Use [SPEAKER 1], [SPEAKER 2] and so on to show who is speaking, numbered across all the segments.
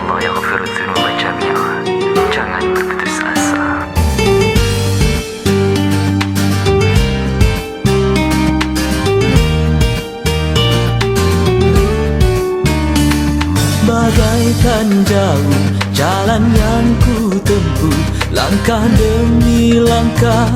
[SPEAKER 1] Allah yaghfiru dzunuba jami'a. Jangan berputus asa.
[SPEAKER 2] Bagaikan jauh jalan yang ku tempuh, langkah demi langkah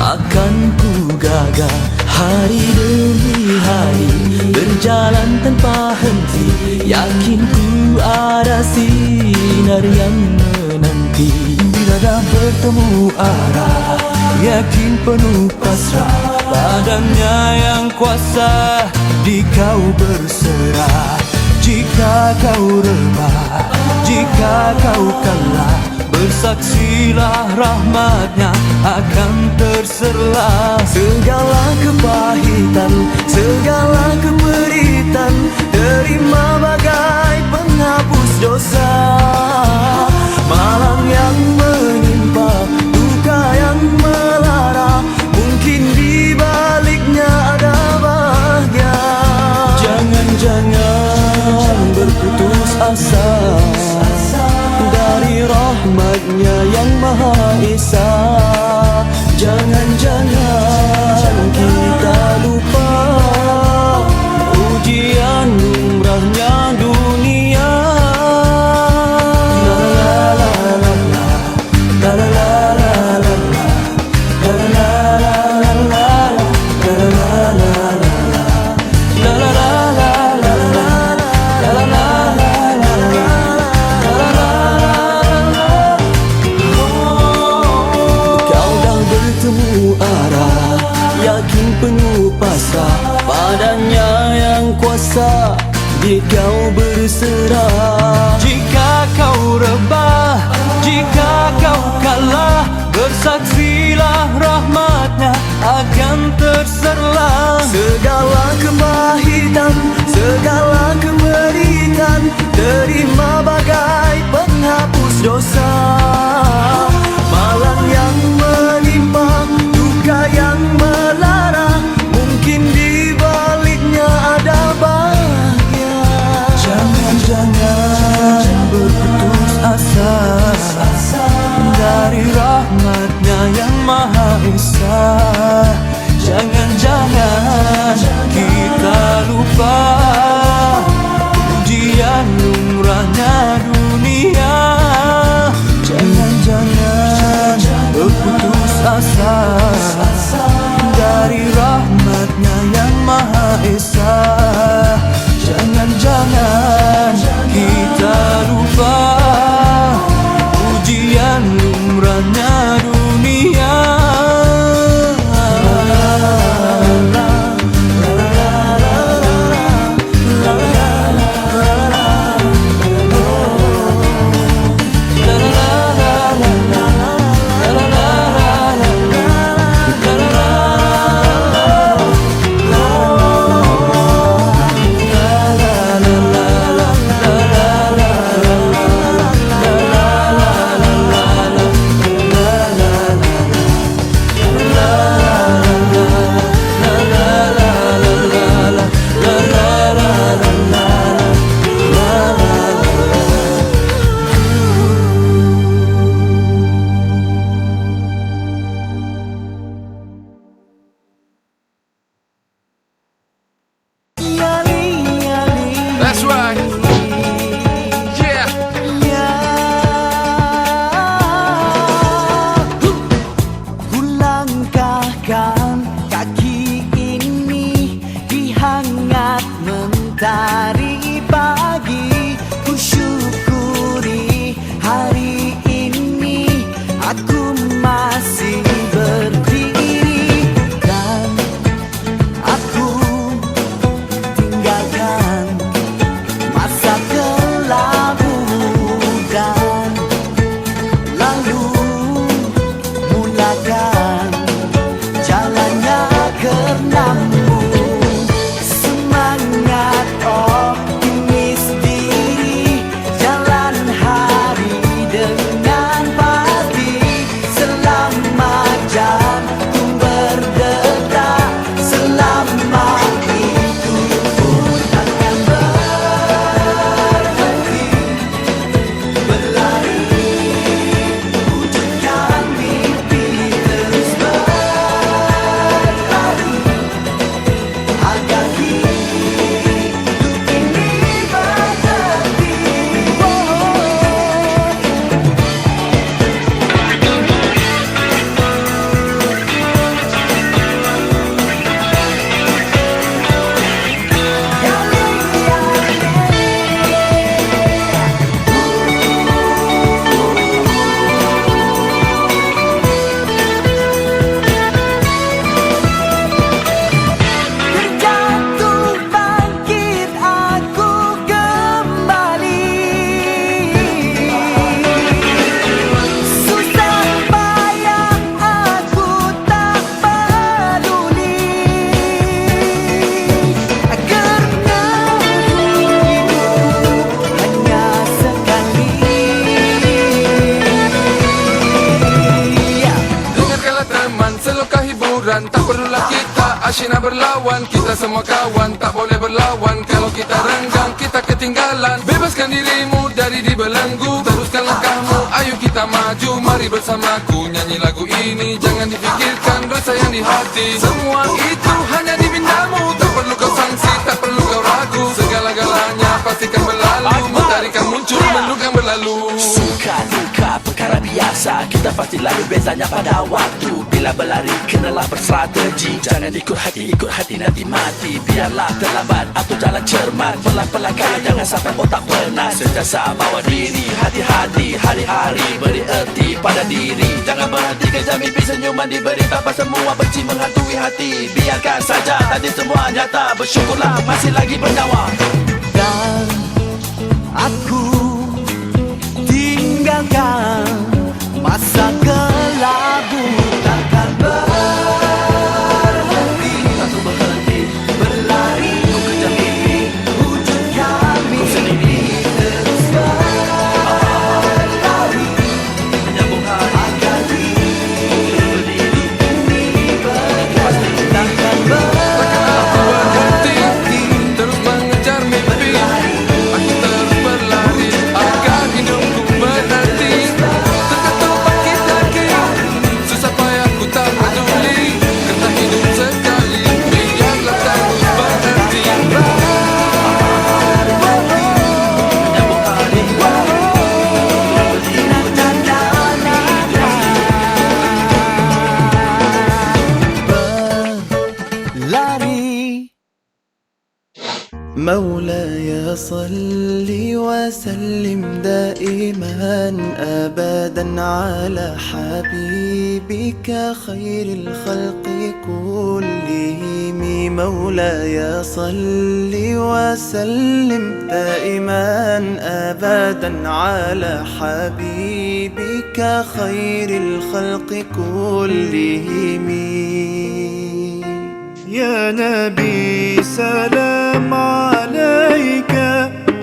[SPEAKER 2] akan ku gagah. Hari demi hari berjalan tanpa henti, yakin ku ada sinar yang menanti. Bila dah bertemu arah, yakin penuh pasrah padanya yang kuasa, di kau berserah. Jika kau rebah, jika kau kalah, bersaksilah rahmatnya akan terserlah. Segala kepahitan, segala keperitan, terima bagai penghapus dosa. Malang yang menimpa, duka yang melara, mungkin di baliknya ada bahagia. Jangan berputus asa dari rahmatnya yang Maha Esa. Jangan kita lupa ujian lumrahnya dunia. La la la la la, la la la la la, la la la la la, la la la la la, la la la. Arah, yakin penuh pasrah padanya yang kuasa, di kau berserah. Jika kau rebah, jika kau kalah, bersaksilah rahmatnya akan terserlah. Segala kepahitan, segala kemeritan, terima bagai penghapus dosa. Malang yang menimpa, duka yang melara, mungkin di baliknya ada bahagia. Jangan berputus asa dari rahmatnya yang Maha Esa. Jangan kita lupa
[SPEAKER 3] Syina berlawan, kita semua kawan, tak boleh berlawan. Kalau kita renggang, kita ketinggalan. Bebaskan dirimu dari dibelenggu, teruskan langkahmu, ayo kita maju. Mari bersamaku nyanyi lagu ini, jangan difikirkan rasa yang di hati. Semua itu hanya di mindamu, tak perlu kau sangsi, tak perlu kau ragu. Segala-galanya pastikan berlalu, matahari kan muncul, mendung kan berlalu.
[SPEAKER 2] Suka duka perkara biasa, kita pasti lalu bezanya pada waktu. Bila berlari kenalah bersrategi, jangan ikut hati nanti mati. Biarlah terlambat atau jalan cermat, pelan-pelan kaya jangan sampai otak penat. Sentiasa bawa diri, hati-hati, hari-hari beri erti pada diri. Jangan berhenti kejar mimpi, senyuman diberi tanpa semua benci menghantui hati. Biarkan saja tadi semua nyata, bersyukurlah masih lagi bernyawa. Dan aku tinggalkan masa kelabu, takkan berhenti, takkan berhenti berlari untuk kejar mimpi wujud kami sendiri. Terus berlari menyambung hari agar berdiri ini berganti. Takkan
[SPEAKER 3] berhenti, terus mengejar mimpi. Aku terus berlari agar hidupku berarti. Terketuk bangkit lagi, susah payah ku tak peduli. Kerana hidup sekali, biarlah terus berhenti.
[SPEAKER 2] menyambung hari berlari. مولاي صل وسلم دائما أبدا على حبيبك خير الخلق كلهم. مولاي صل وسلم دائما أبدا على حبيبك خير الخلق كلهم. يا نبي سلام عليك،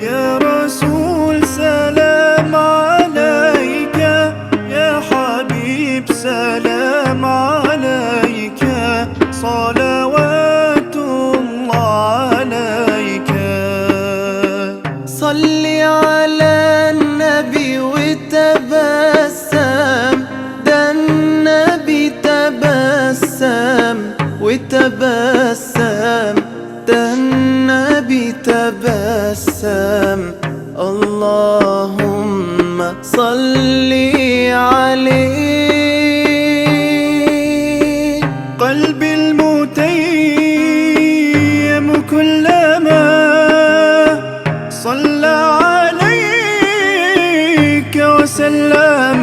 [SPEAKER 2] يا رسول سلام عليك، يا حبيب سلام عليك، صلوات الله عليك. صل على النبي وتبسم، ده النبي تبسم وتبسم، ده النبي تبسم. اللهم صل عليه. قلبي المتيم كلما صلى عليك وسلم،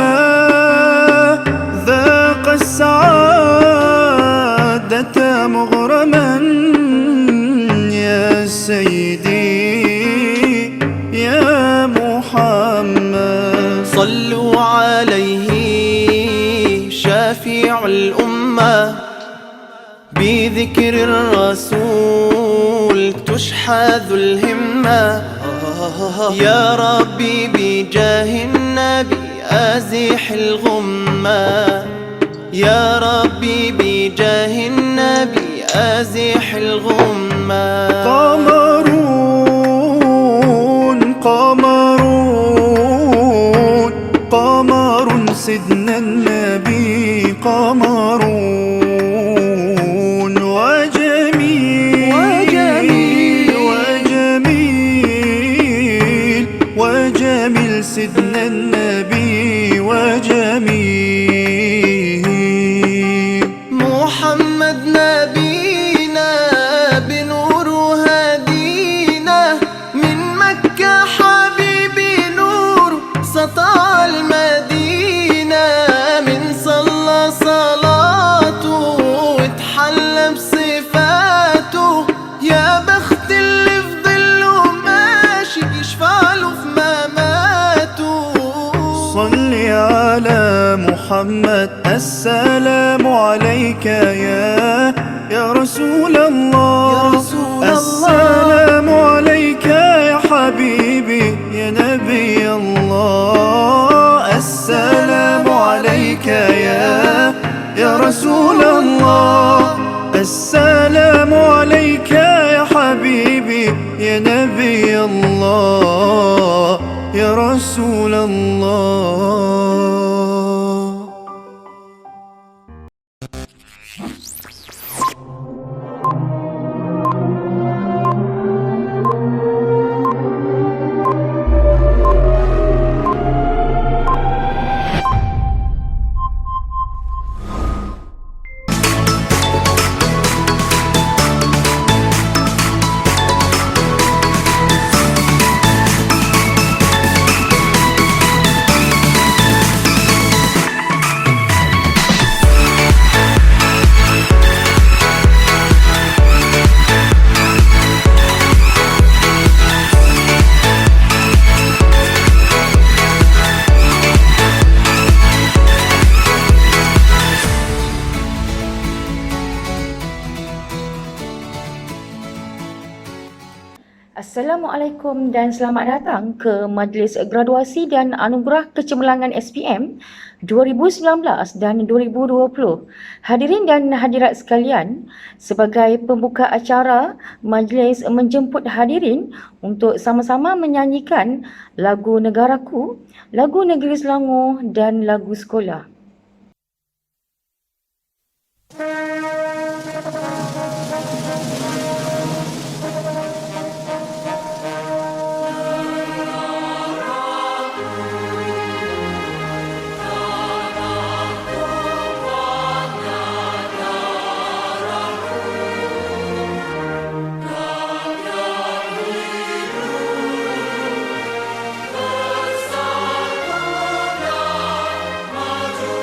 [SPEAKER 2] ذاق السعادة مغرما يا سيدي يا محمد. صلوا عليه شافع الأمة، بذكر الرسول تشحذ الهمة. يا ربي بجاه النبي أزح الغمة، يا ربي بجاه النبي أزح الغمة. قمرون قمرون قمر سيدنا النبي، قمرون وجميل وجميل وجميل وجميل سيدنا النبي وجميل. محمد نبينا بنور هدينا، من مكة حبيبي نور سطع المدينة. من صلى صلاته واتحلى بصفاته، يا بخت اللي في ظله ماشي يشفع له في مماته. صل على محمد، السلام عليك يا رسول الله. السلام عليك يا حبيبي يا نبي الله. السلام عليك يا رسول الله. السلام
[SPEAKER 4] يا نبي الله يا رسول الله.
[SPEAKER 5] Assalamualaikum dan selamat datang ke Majlis Graduasi dan Anugerah Kecemerlangan SPM 2019 dan 2020. Hadirin dan hadirat sekalian, sebagai pembuka acara, majlis menjemput hadirin untuk sama-sama menyanyikan lagu Negaraku, lagu Negeri Selangor dan lagu sekolah.
[SPEAKER 6] Maju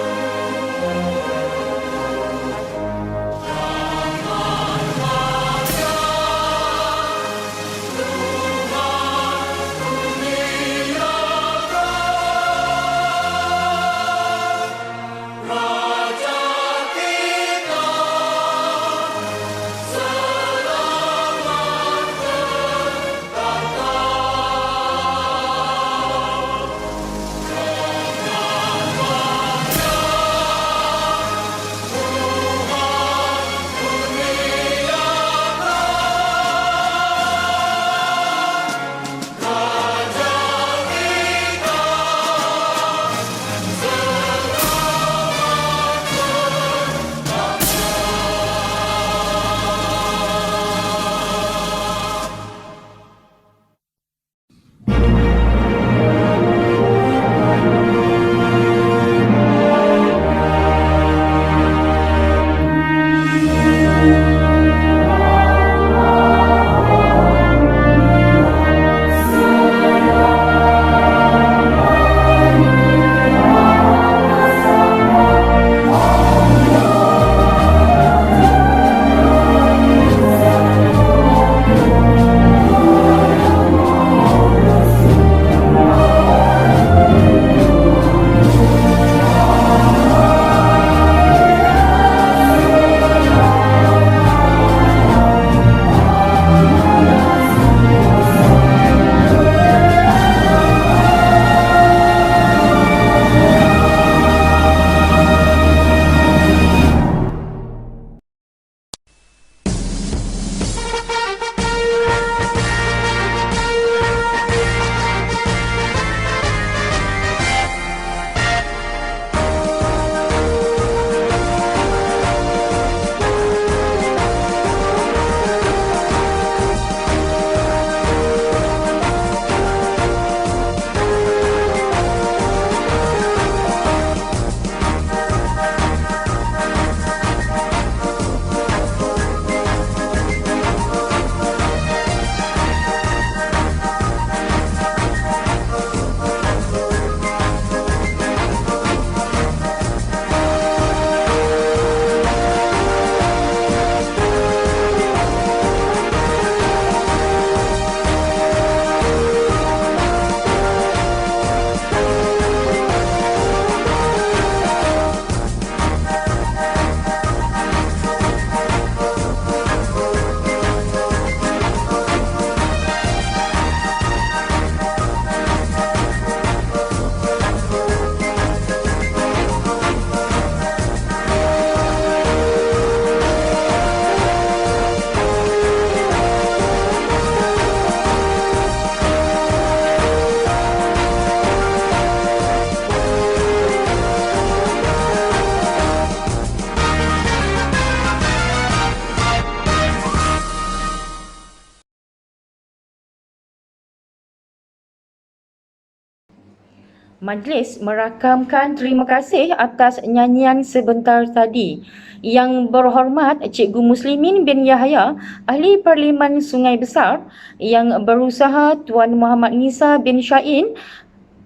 [SPEAKER 5] Majlis merakamkan terima kasih atas nyanyian sebentar tadi. Yang berhormat Cikgu Muslimin bin Yahya, Ahli Parlimen Sungai Besar, yang berusaha Tuan Muhammad Nisa bin Syain,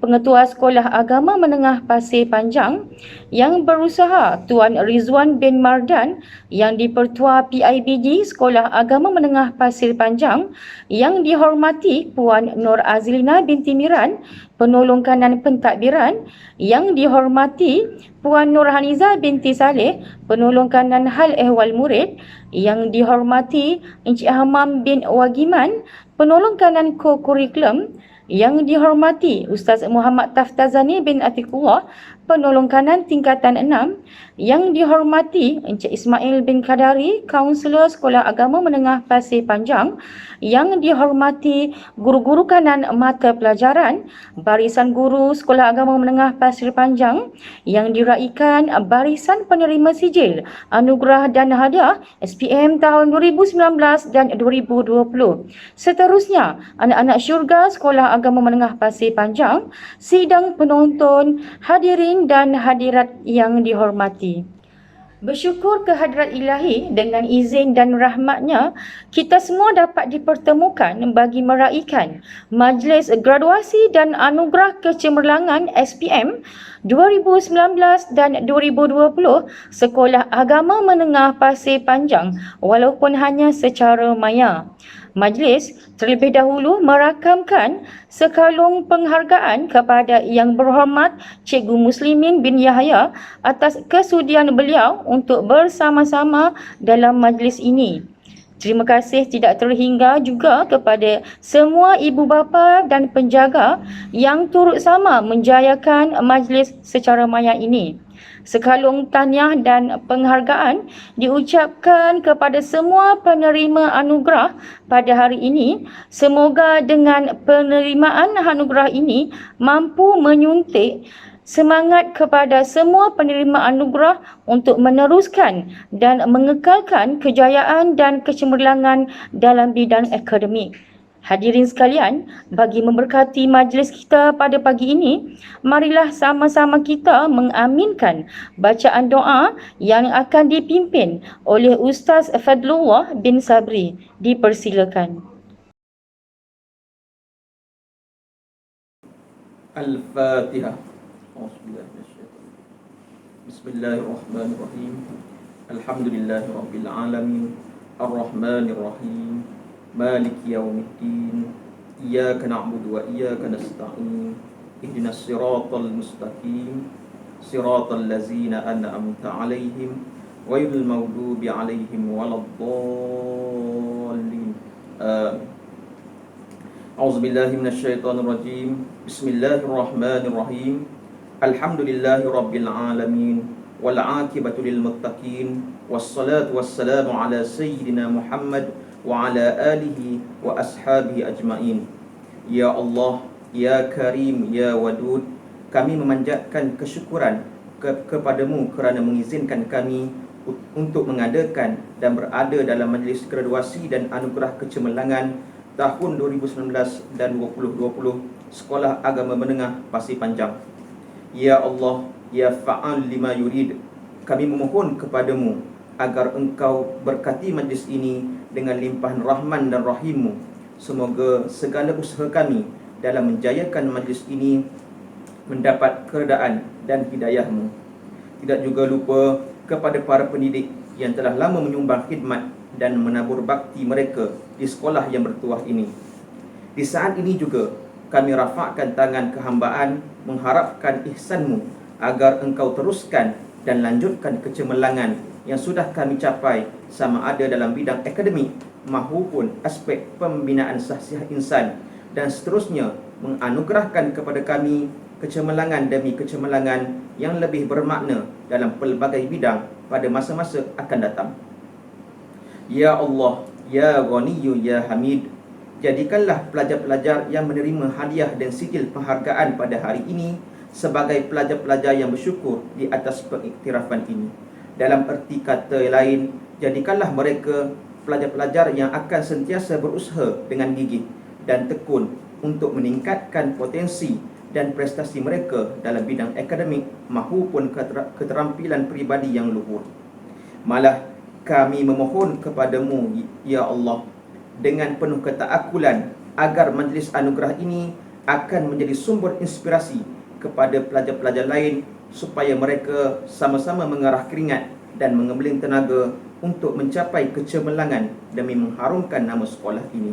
[SPEAKER 5] Pengetua Sekolah Agama Menengah Pasir Panjang, yang berusaha Tuan Rizwan bin Mardan, yang di-Pertua PIBG Sekolah Agama Menengah Pasir Panjang, yang dihormati Puan Nur Azlina binti Miran, Penolong Kanan Pentadbiran, yang dihormati Puan Nur Haniza binti Saleh, Penolong Kanan Hal Ehwal Murid, yang dihormati Encik Hamam bin Wagiman, Penolong Kanan Co-Kurikulum, yang dihormati Ustaz Muhammad Taftazani bin Atiqullah, Penolong Kanan Tingkatan 6, yang dihormati Encik Ismail bin Kadari, Kaunselor Sekolah Agama Menengah Pasir Panjang, yang dihormati Guru-Guru Kanan Mata Pelajaran, Barisan Guru Sekolah Agama Menengah Pasir Panjang, yang diraikan Barisan Penerima Sijil, Anugerah dan Hadiah SPM tahun 2019 dan 2020. Seterusnya, anak-anak syurga Sekolah Agama Menengah Pasir Panjang, sidang penonton, hadirin dan hadirat yang dihormati. Bersyukur kehadrat ilahi, dengan izin dan rahmatnya, kita semua dapat dipertemukan bagi meraikan Majlis Graduasi dan Anugerah Kecemerlangan SPM 2019 dan 2020 Sekolah Agama Menengah Pasir Panjang, walaupun hanya secara maya. Majlis terlebih dahulu merakamkan sekalung penghargaan kepada Yang Berhormat Cikgu Muslimin bin Yahya atas kesudian beliau untuk bersama-sama dalam majlis ini. Terima kasih tidak terhingga juga kepada semua ibu bapa dan penjaga yang turut sama menjayakan majlis secara maya ini. Sekalung tahniah dan penghargaan diucapkan kepada semua penerima anugerah pada hari ini. Semoga dengan penerimaan anugerah ini mampu menyuntik semangat kepada semua penerima anugerah untuk meneruskan dan mengekalkan kejayaan dan kecemerlangan dalam bidang akademik. Hadirin sekalian, bagi memberkati majlis kita pada pagi ini, marilah sama-sama kita mengaminkan bacaan doa yang akan dipimpin oleh Ustaz Fadlullah bin Sabri. Dipersilakan.
[SPEAKER 6] Al-Fatihah. Bismillahirrahmanirrahim. Alhamdulillahirabbil alamin. Ar-Rahmanirrahim. Maliki yaumiddin. Iyyaka na'budu wa iyyaka nasta'in. Ihdinas siratal mustaqim. Siratal ladzina an'amta 'alaihim ghairil maghdubi 'alaihim waladdallin. A'udzubillahi minasyaitonir rajim. Bismillahirrahmanirrahim. Alhamdulillahirabbil alamin. Wal 'aqibatu lil muttaqin. Wassalatu wassalamu ala sayyidina Muhammad wa ala alihi wa ashabihi ajma'in. Ya Allah, Ya Karim, Ya Wadud, kami memanjatkan kesyukuran kepadamu kerana mengizinkan kami untuk mengadakan dan berada dalam majlis graduasi dan anugerah kecemerlangan tahun 2019 dan 2020 Sekolah Agama Menengah Pasir Panjang. Ya Allah, Ya Fa'al lima yurid, kami memohon kepadamu agar engkau berkati majlis ini dengan limpahan rahman dan rahimmu. Semoga segala usaha kami dalam menjayakan majlis ini mendapat keredaan dan hidayahmu. Tidak juga lupa kepada para pendidik yang telah lama menyumbang khidmat dan menabur bakti mereka di sekolah yang bertuah ini. Di saat ini juga kami rafakkan tangan kehambaan mengharapkan ihsanmu agar engkau teruskan dan lanjutkan kecemerlangan yang sudah kami capai, sama ada dalam bidang akademik maupun aspek pembinaan sahsiah insan, dan seterusnya menganugerahkan kepada kami kecemerlangan demi kecemerlangan yang lebih bermakna dalam pelbagai bidang pada masa-masa akan datang. Ya Allah, Ya Ghaniyyu, Ya Hamid, jadikanlah pelajar-pelajar yang menerima hadiah dan sijil penghargaan pada hari ini sebagai pelajar-pelajar yang bersyukur di atas pengiktirafan ini. Dalam erti kata lain, jadikanlah mereka pelajar-pelajar yang akan sentiasa berusaha dengan gigih dan tekun untuk meningkatkan potensi dan prestasi mereka dalam bidang akademik maupun keterampilan peribadi yang luhur. Malah kami memohon kepadamu, ya Allah, dengan penuh ketaakulan agar majlis anugerah ini akan menjadi sumber inspirasi kepada pelajar-pelajar lain supaya mereka sama-sama mengarah keringat dan mengembeling tenaga untuk mencapai kecemerlangan demi mengharumkan nama sekolah ini.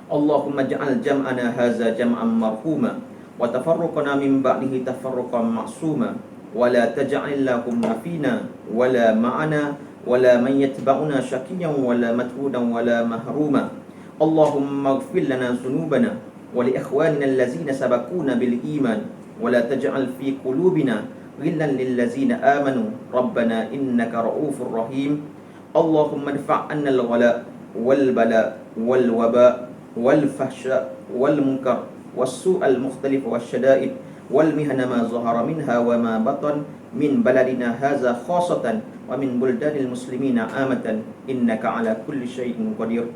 [SPEAKER 6] Allahumma ja'al jam'ana haza jam'an marhuma wa tafarruqana min ba'dihi tafarruqan ma'suma wa la taj'alillahumma fina wa la ma'ana wa la man yatba'una syakiyan wa la mathudan wa la mahruma. Allahumma ighfir lana dhunubana wa li ikhwanina allazina sabaquna bil iman wa la taj'al fi qulubina ghillan lil ladzina amanu rabbana innaka ra'ufur rahim. Allahumma idfa' 'anna al-ghala wal bala wal waba wal fahsya wal munkar was su'al mukhtalif wasyada'id wal mihana ma zahara minha wa ma batan min baladina hadza khassatan wa min buldanil muslimina amatan innaka ala kulli syai'in qadir.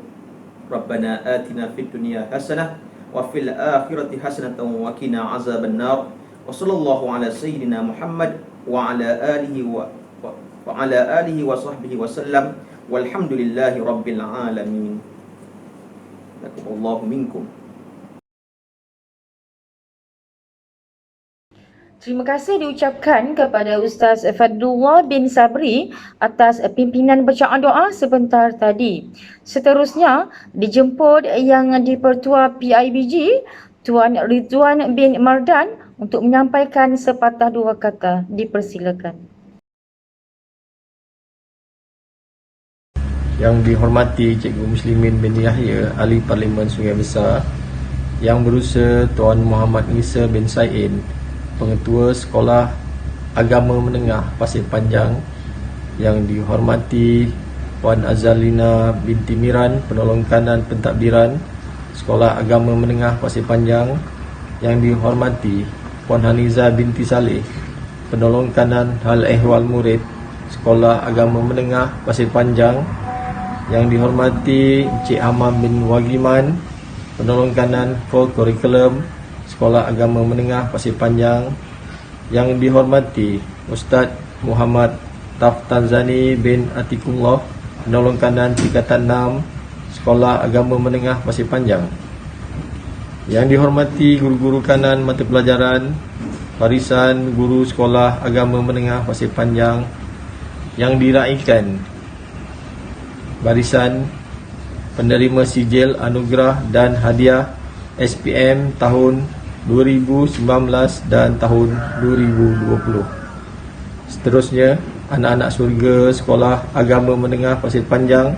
[SPEAKER 6] Rabbana atina fid dunya hasanah wa fil akhirati hasanatan wa qina azaban nar. Wa sallallahu ala sayyidina Muhammad wa ala alihi wa sahbihi wa sallam walhamdulillahi rabbil alamin. Allahu minkum.
[SPEAKER 5] Terima kasih diucapkan kepada Ustaz Fadlullah bin Sabri atas pimpinan bacaan doa sebentar tadi. Seterusnya dijemput Yang di-Pertua PIBG Tuan Ridwan bin Mardan untuk menyampaikan sepatah dua kata. Dipersilakan.
[SPEAKER 7] Yang dihormati Cikgu Muslimin bin Yahya, Ahli Parlimen Sungai Besar, Yang Berusaha Tuan Muhammad Nisa bin Said, Pengetua Sekolah Agama Menengah Pasir Panjang, yang dihormati Puan Azalina binti Miran, Penolong Kanan Pentadbiran Sekolah Agama Menengah Pasir Panjang, yang dihormati Puan Haniza binti Saleh, Penolong Kanan Hal Ehwal Murid Sekolah Agama Menengah Pasir Panjang, yang dihormati Encik Hamam bin Wagiman, Penolong Kanan For Curriculum Sekolah Agama Menengah Pasir Panjang, yang dihormati Ustaz Muhammad Taftanzani bin Atikullah, Penolong Kanan Tingkatan 6 Sekolah Agama Menengah Pasir Panjang, yang dihormati guru-guru kanan mata pelajaran Barisan Guru Sekolah Agama Menengah Pasir Panjang, yang diraikan Barisan Penerima Sijil Anugerah dan Hadiah SPM tahun 2019 dan tahun 2020. Seterusnya, anak-anak surga Sekolah Agama Menengah Pasir Panjang,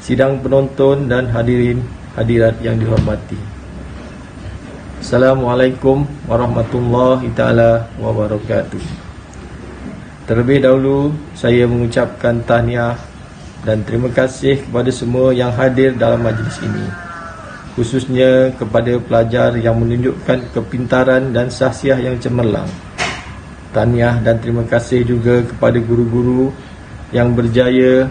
[SPEAKER 7] sidang penonton dan hadirat yang dihormati. Assalamualaikum warahmatullahi taala wabarakatuh. Terlebih dahulu saya mengucapkan tahniah dan terima kasih kepada semua yang hadir dalam majlis ini, khususnya kepada pelajar yang menunjukkan kepintaran dan syahsiah yang cemerlang. Tahniah dan terima kasih juga kepada guru-guru yang berjaya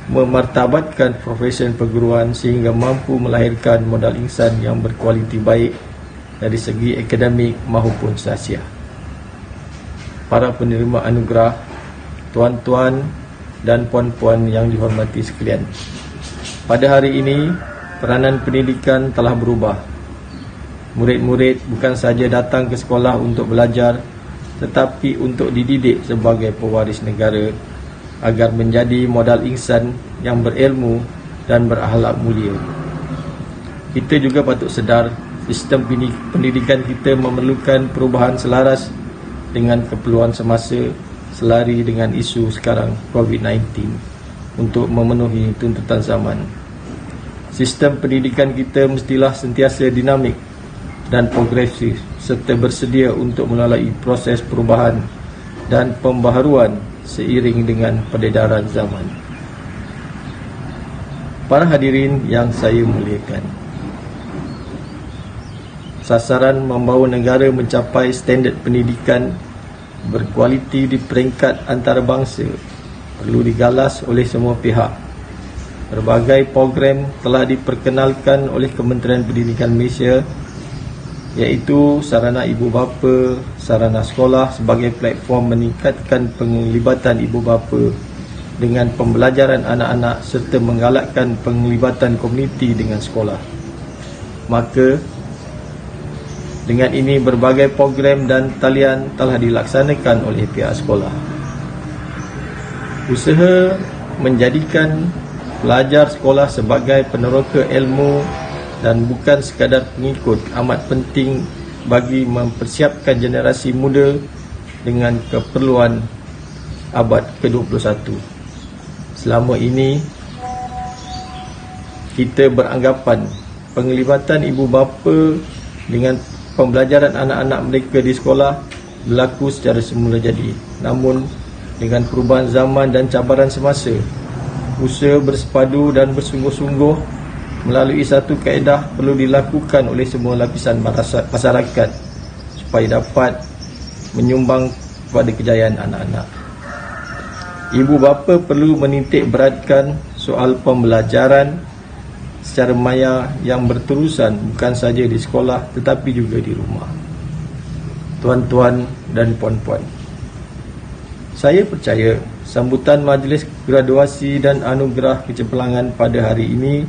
[SPEAKER 7] memartabatkan profesi perguruan sehingga mampu melahirkan modal insan yang berkualiti baik dari segi akademik maupun syahsiah. Para penerima anugerah, tuan-tuan dan puan-puan yang dihormati sekalian, pada hari ini peranan pendidikan telah berubah. Murid-murid bukan sahaja datang ke sekolah untuk belajar, tetapi untuk dididik sebagai pewaris negara agar menjadi modal insan yang berilmu dan berakhlak mulia. Kita juga patut sedar sistem pendidikan kita memerlukan perubahan selaras dengan keperluan semasa, selari dengan isu sekarang COVID-19 untuk memenuhi tuntutan zaman. Sistem pendidikan kita mestilah sentiasa dinamik dan progresif serta bersedia untuk melalui proses perubahan dan pembaharuan seiring dengan peredaran zaman. Para hadirin yang saya muliakan, sasaran membawa negara mencapai standard pendidikan berkualiti di peringkat antarabangsa perlu digalas oleh semua pihak. Berbagai program telah diperkenalkan oleh Kementerian Pendidikan Malaysia iaitu sarana ibu bapa, sarana sekolah sebagai platform meningkatkan penglibatan ibu bapa dengan pembelajaran anak-anak serta menggalakkan penglibatan komuniti dengan sekolah. Maka dengan ini berbagai program dan talian telah dilaksanakan oleh pihak sekolah. Usaha menjadikan pelajar sekolah sebagai peneroka ilmu dan bukan sekadar pengikut amat penting bagi mempersiapkan generasi muda dengan keperluan abad ke-21. Selama ini kita beranggapan penglibatan ibu bapa dengan pembelajaran anak-anak mereka di sekolah berlaku secara semula jadi. Namun dengan perubahan zaman dan cabaran semasa, usaha bersepadu dan bersungguh-sungguh melalui satu kaedah perlu dilakukan oleh semua lapisan masyarakat supaya dapat menyumbang kepada kejayaan anak-anak. Ibu bapa perlu menitik beratkan soal pembelajaran secara maya yang berterusan bukan saja di sekolah tetapi juga di rumah. Tuan-tuan dan puan-puan, saya percaya sambutan majlis graduasi dan anugerah kecemerlangan pada hari ini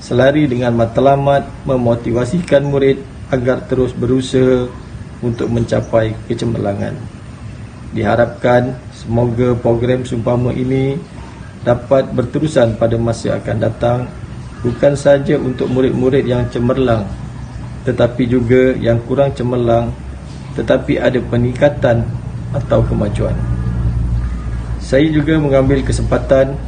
[SPEAKER 7] selari dengan matlamat memotivasikan murid agar terus berusaha untuk mencapai kecemerlangan. Diharapkan semoga program seumpama ini dapat berterusan pada masa akan datang, bukan saja untuk murid-murid yang cemerlang tetapi juga yang kurang cemerlang tetapi ada peningkatan atau kemajuan. Saya juga mengambil kesempatan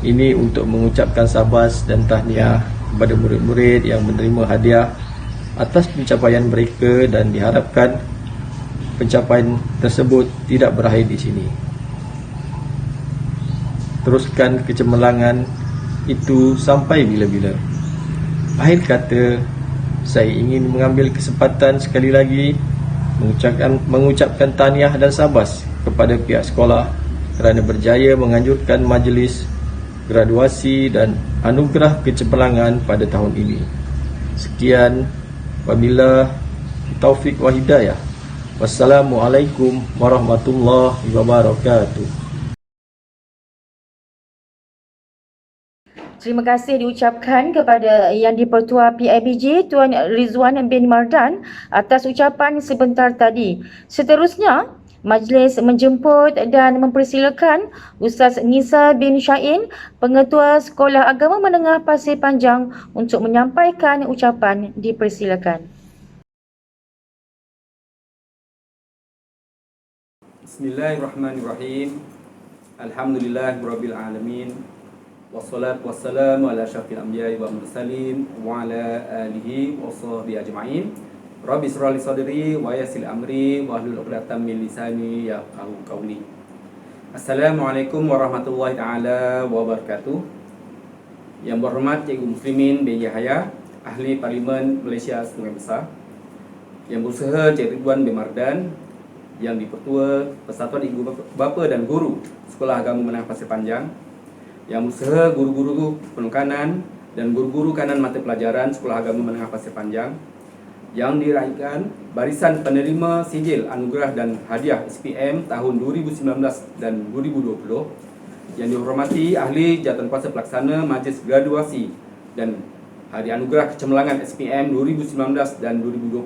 [SPEAKER 7] ini untuk mengucapkan sabas dan tahniah kepada murid-murid yang menerima hadiah atas pencapaian mereka dan diharapkan pencapaian tersebut tidak berakhir di sini. Teruskan kecemerlangan itu sampai bila-bila. Akhir kata, saya ingin mengambil kesempatan sekali lagi mengucapkan tahniah dan sabas kepada pihak sekolah kerana berjaya menganjurkan majlis graduasi dan anugerah kecemerlangan pada tahun ini. Sekian, wabillahi taufik wa hidayah. Wassalamualaikum warahmatullahi wabarakatuh.
[SPEAKER 5] Terima kasih diucapkan kepada Yang di-Pertua PIBG Tuan Rizwan bin Mardan atas ucapan sebentar tadi. Seterusnya, majlis menjemput dan mempersilakan Ustaz Nisa bin Syain, Pengetua Sekolah Agama Menengah Pasir Panjang untuk menyampaikan ucapan. Dipersilakan.
[SPEAKER 8] Bismillahirrahmanirrahim. Alhamdulillahirabbil alamin. Wassalatu wassalamu ala asyrafil anbiya'i wal mursalin wa ala alihi wa sahbihi ajma'in. Rabbi israh li sadri wa yassir amri wa hlul 'uqdatam min lisani yafqahu qawli. Assalamualaikum warahmatullahi taala wabarakatuh. Yang berhormat Cikgu Muslimin bin Yahya, Ahli Parlimen Malaysia Sungai Besar. Yang berusaha Cik Ridwan bin Mardan, yang di-Pertua Persatuan Ibu Bapa dan Guru Sekolah Agama Menengah Pasir Panjang. Yang berusaha guru-guru penekanan dan guru-guru kanan mata pelajaran Sekolah Agama Menengah Pasir Panjang. Yang diraihkan barisan penerima sijil anugerah dan hadiah SPM tahun 2019 dan 2020. Yang dihormati Ahli Jawatankuasa Pelaksana Majlis Graduasi dan Hadiah Anugerah Kecemerlangan SPM 2019 dan 2020,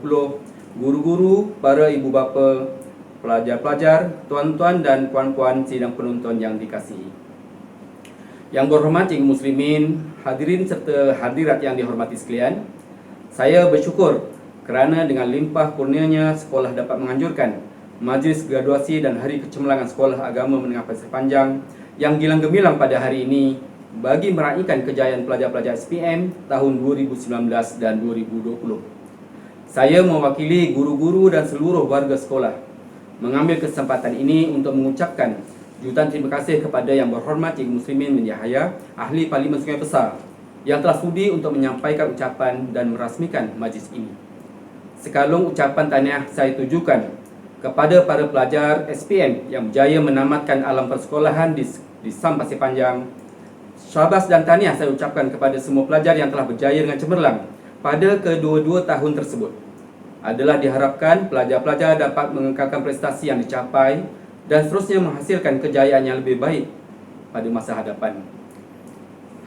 [SPEAKER 8] guru-guru, para ibu bapa, pelajar-pelajar, tuan-tuan dan puan-puan sidang penonton yang dikasihi. Yang berhormat Cikgu Muslimin, hadirin serta hadirat yang dihormati sekalian, saya bersyukur kerana dengan limpah kurnianya sekolah dapat menganjurkan Majlis Graduasi dan Hari Kecemerlangan Sekolah Agama Menengah Pasir Panjang yang gilang gemilang pada hari ini bagi meraihkan kejayaan pelajar-pelajar SPM tahun 2019 dan 2020. Saya mewakili guru-guru dan seluruh warga sekolah mengambil kesempatan ini untuk mengucapkan jutaan terima kasih kepada Yang Berhormat Cikgu Muslimin bin Yahya, Ahli Parlimen Sungai Besar, yang telah sudi untuk menyampaikan ucapan dan merasmikan majlis ini. Sekalung ucapan tahniah saya tujukan kepada para pelajar SPM yang berjaya menamatkan alam persekolahan di SAM Pasir Panjang. Syabas dan tahniah saya ucapkan kepada semua pelajar yang telah berjaya dengan cemerlang pada kedua-dua tahun tersebut. adalah diharapkan pelajar-pelajar dapat mengekalkan prestasi yang dicapai dan seterusnya menghasilkan kejayaan yang lebih baik pada masa hadapan.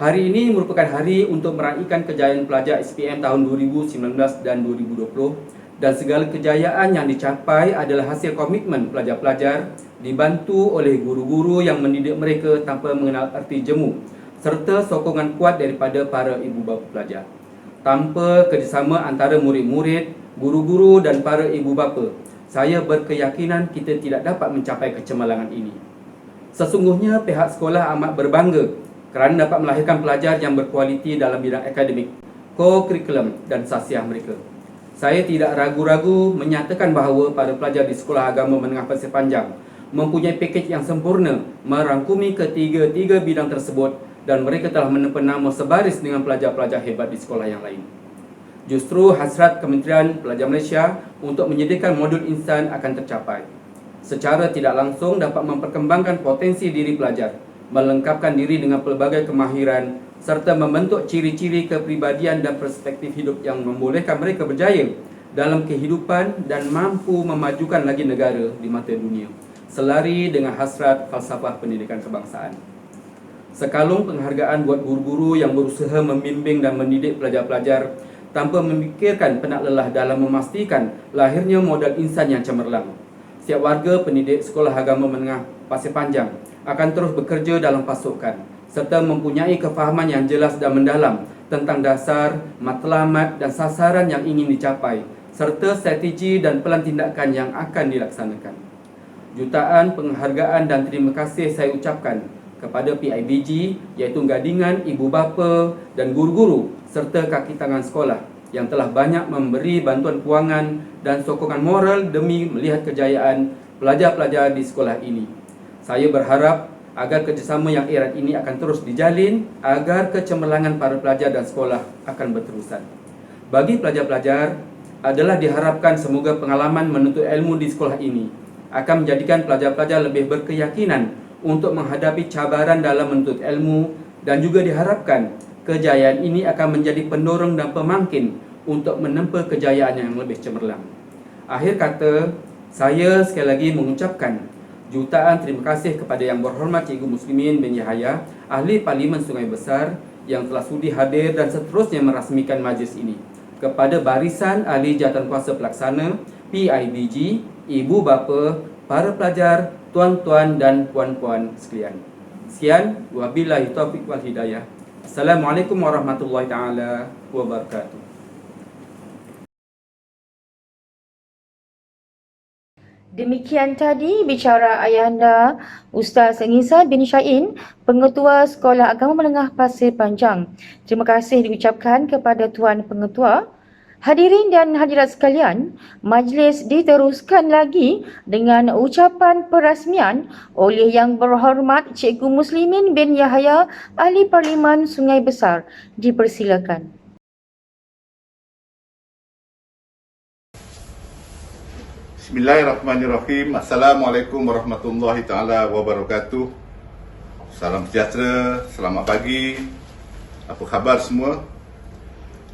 [SPEAKER 8] Hari ini merupakan hari untuk meraihkan kejayaan pelajar SPM tahun 2019 dan 2020 dan segala kejayaan yang dicapai adalah hasil komitmen pelajar-pelajar dibantu oleh guru-guru yang mendidik mereka tanpa mengenal arti jemu serta sokongan kuat daripada para ibu bapa pelajar. Tanpa kerjasama antara murid-murid, guru-guru dan para ibu bapa, saya berkeyakinan kita tidak dapat mencapai kecemerlangan ini. Sesungguhnya pihak sekolah amat berbangga kerana dapat melahirkan pelajar yang berkualiti dalam bidang akademik, co-curriculum dan sasiah mereka. Saya tidak ragu-ragu menyatakan bahawa para pelajar di Sekolah Agama Menengah Pasir Panjang mempunyai pakej yang sempurna merangkumi ketiga-tiga bidang tersebut dan mereka telah menempa nama sebaris dengan pelajar-pelajar hebat di sekolah yang lain. Justru hasrat Kementerian Pelajar Malaysia untuk menyediakan modul insan akan tercapai. Secara tidak langsung dapat memperkembangkan potensi diri pelajar, melengkapkan diri dengan pelbagai kemahiran serta membentuk ciri-ciri kepribadian dan perspektif hidup yang membolehkan mereka berjaya dalam kehidupan dan mampu memajukan lagi negara di mata dunia, selari dengan hasrat falsafah pendidikan kebangsaan. Sekalung penghargaan buat guru-guru yang berusaha membimbing dan mendidik pelajar-pelajar tanpa memikirkan penat lelah dalam memastikan lahirnya modal insan yang cemerlang. Setiap warga pendidik Sekolah Agama Menengah Pasir Panjang akan terus bekerja dalam pasukan serta mempunyai kefahaman yang jelas dan mendalam tentang dasar, matlamat dan sasaran yang ingin dicapai serta strategi dan pelan tindakan yang akan dilaksanakan. Jutaan penghargaan dan terima kasih saya ucapkan kepada PIBG iaitu gadingan ibu bapa dan guru-guru serta kaki tangan sekolah yang telah banyak memberi bantuan kewangan dan sokongan moral demi melihat kejayaan pelajar-pelajar di sekolah ini. Saya berharap agar kerjasama yang erat ini akan terus dijalin agar kecemerlangan para pelajar dan sekolah akan berterusan. Bagi pelajar-pelajar adalah diharapkan semoga pengalaman menuntut ilmu di sekolah ini akan menjadikan pelajar-pelajar lebih berkeyakinan untuk menghadapi cabaran dalam menuntut ilmu dan juga diharapkan kejayaan ini akan menjadi pendorong dan pemangkin untuk menempa kejayaan yang lebih cemerlang. Akhir kata, saya sekali lagi mengucapkan jutaan terima kasih kepada Yang Berhormat Cikgu Muslimin bin Yahya, Ahli Parlimen Sungai Besar yang telah sudi hadir dan seterusnya merasmikan majlis ini. Kepada barisan ahli jawatankuasa pelaksana, PIBG, ibu bapa, para pelajar, tuan-tuan dan puan-puan sekalian. Sekian, wabillahi taufiq wal hidayah. Assalamualaikum warahmatullahi taala wabarakatuh.
[SPEAKER 5] Demikian tadi bicara ayahanda Ustaz Nisa bin Syain, Pengetua Sekolah Agama Menengah Pasir Panjang. Terima kasih diucapkan kepada Tuan Pengetua. Hadirin dan hadirat sekalian, majlis diteruskan lagi dengan ucapan perasmian oleh Yang Berhormat Cikgu Muslimin bin Yahya, Ahli Parlimen Sungai Besar. Dipersilakan.
[SPEAKER 9] Bismillahirrahmanirrahim. Assalamualaikum warahmatullahi taala wabarakatuh. Salam sejahtera, selamat pagi. Apa khabar semua?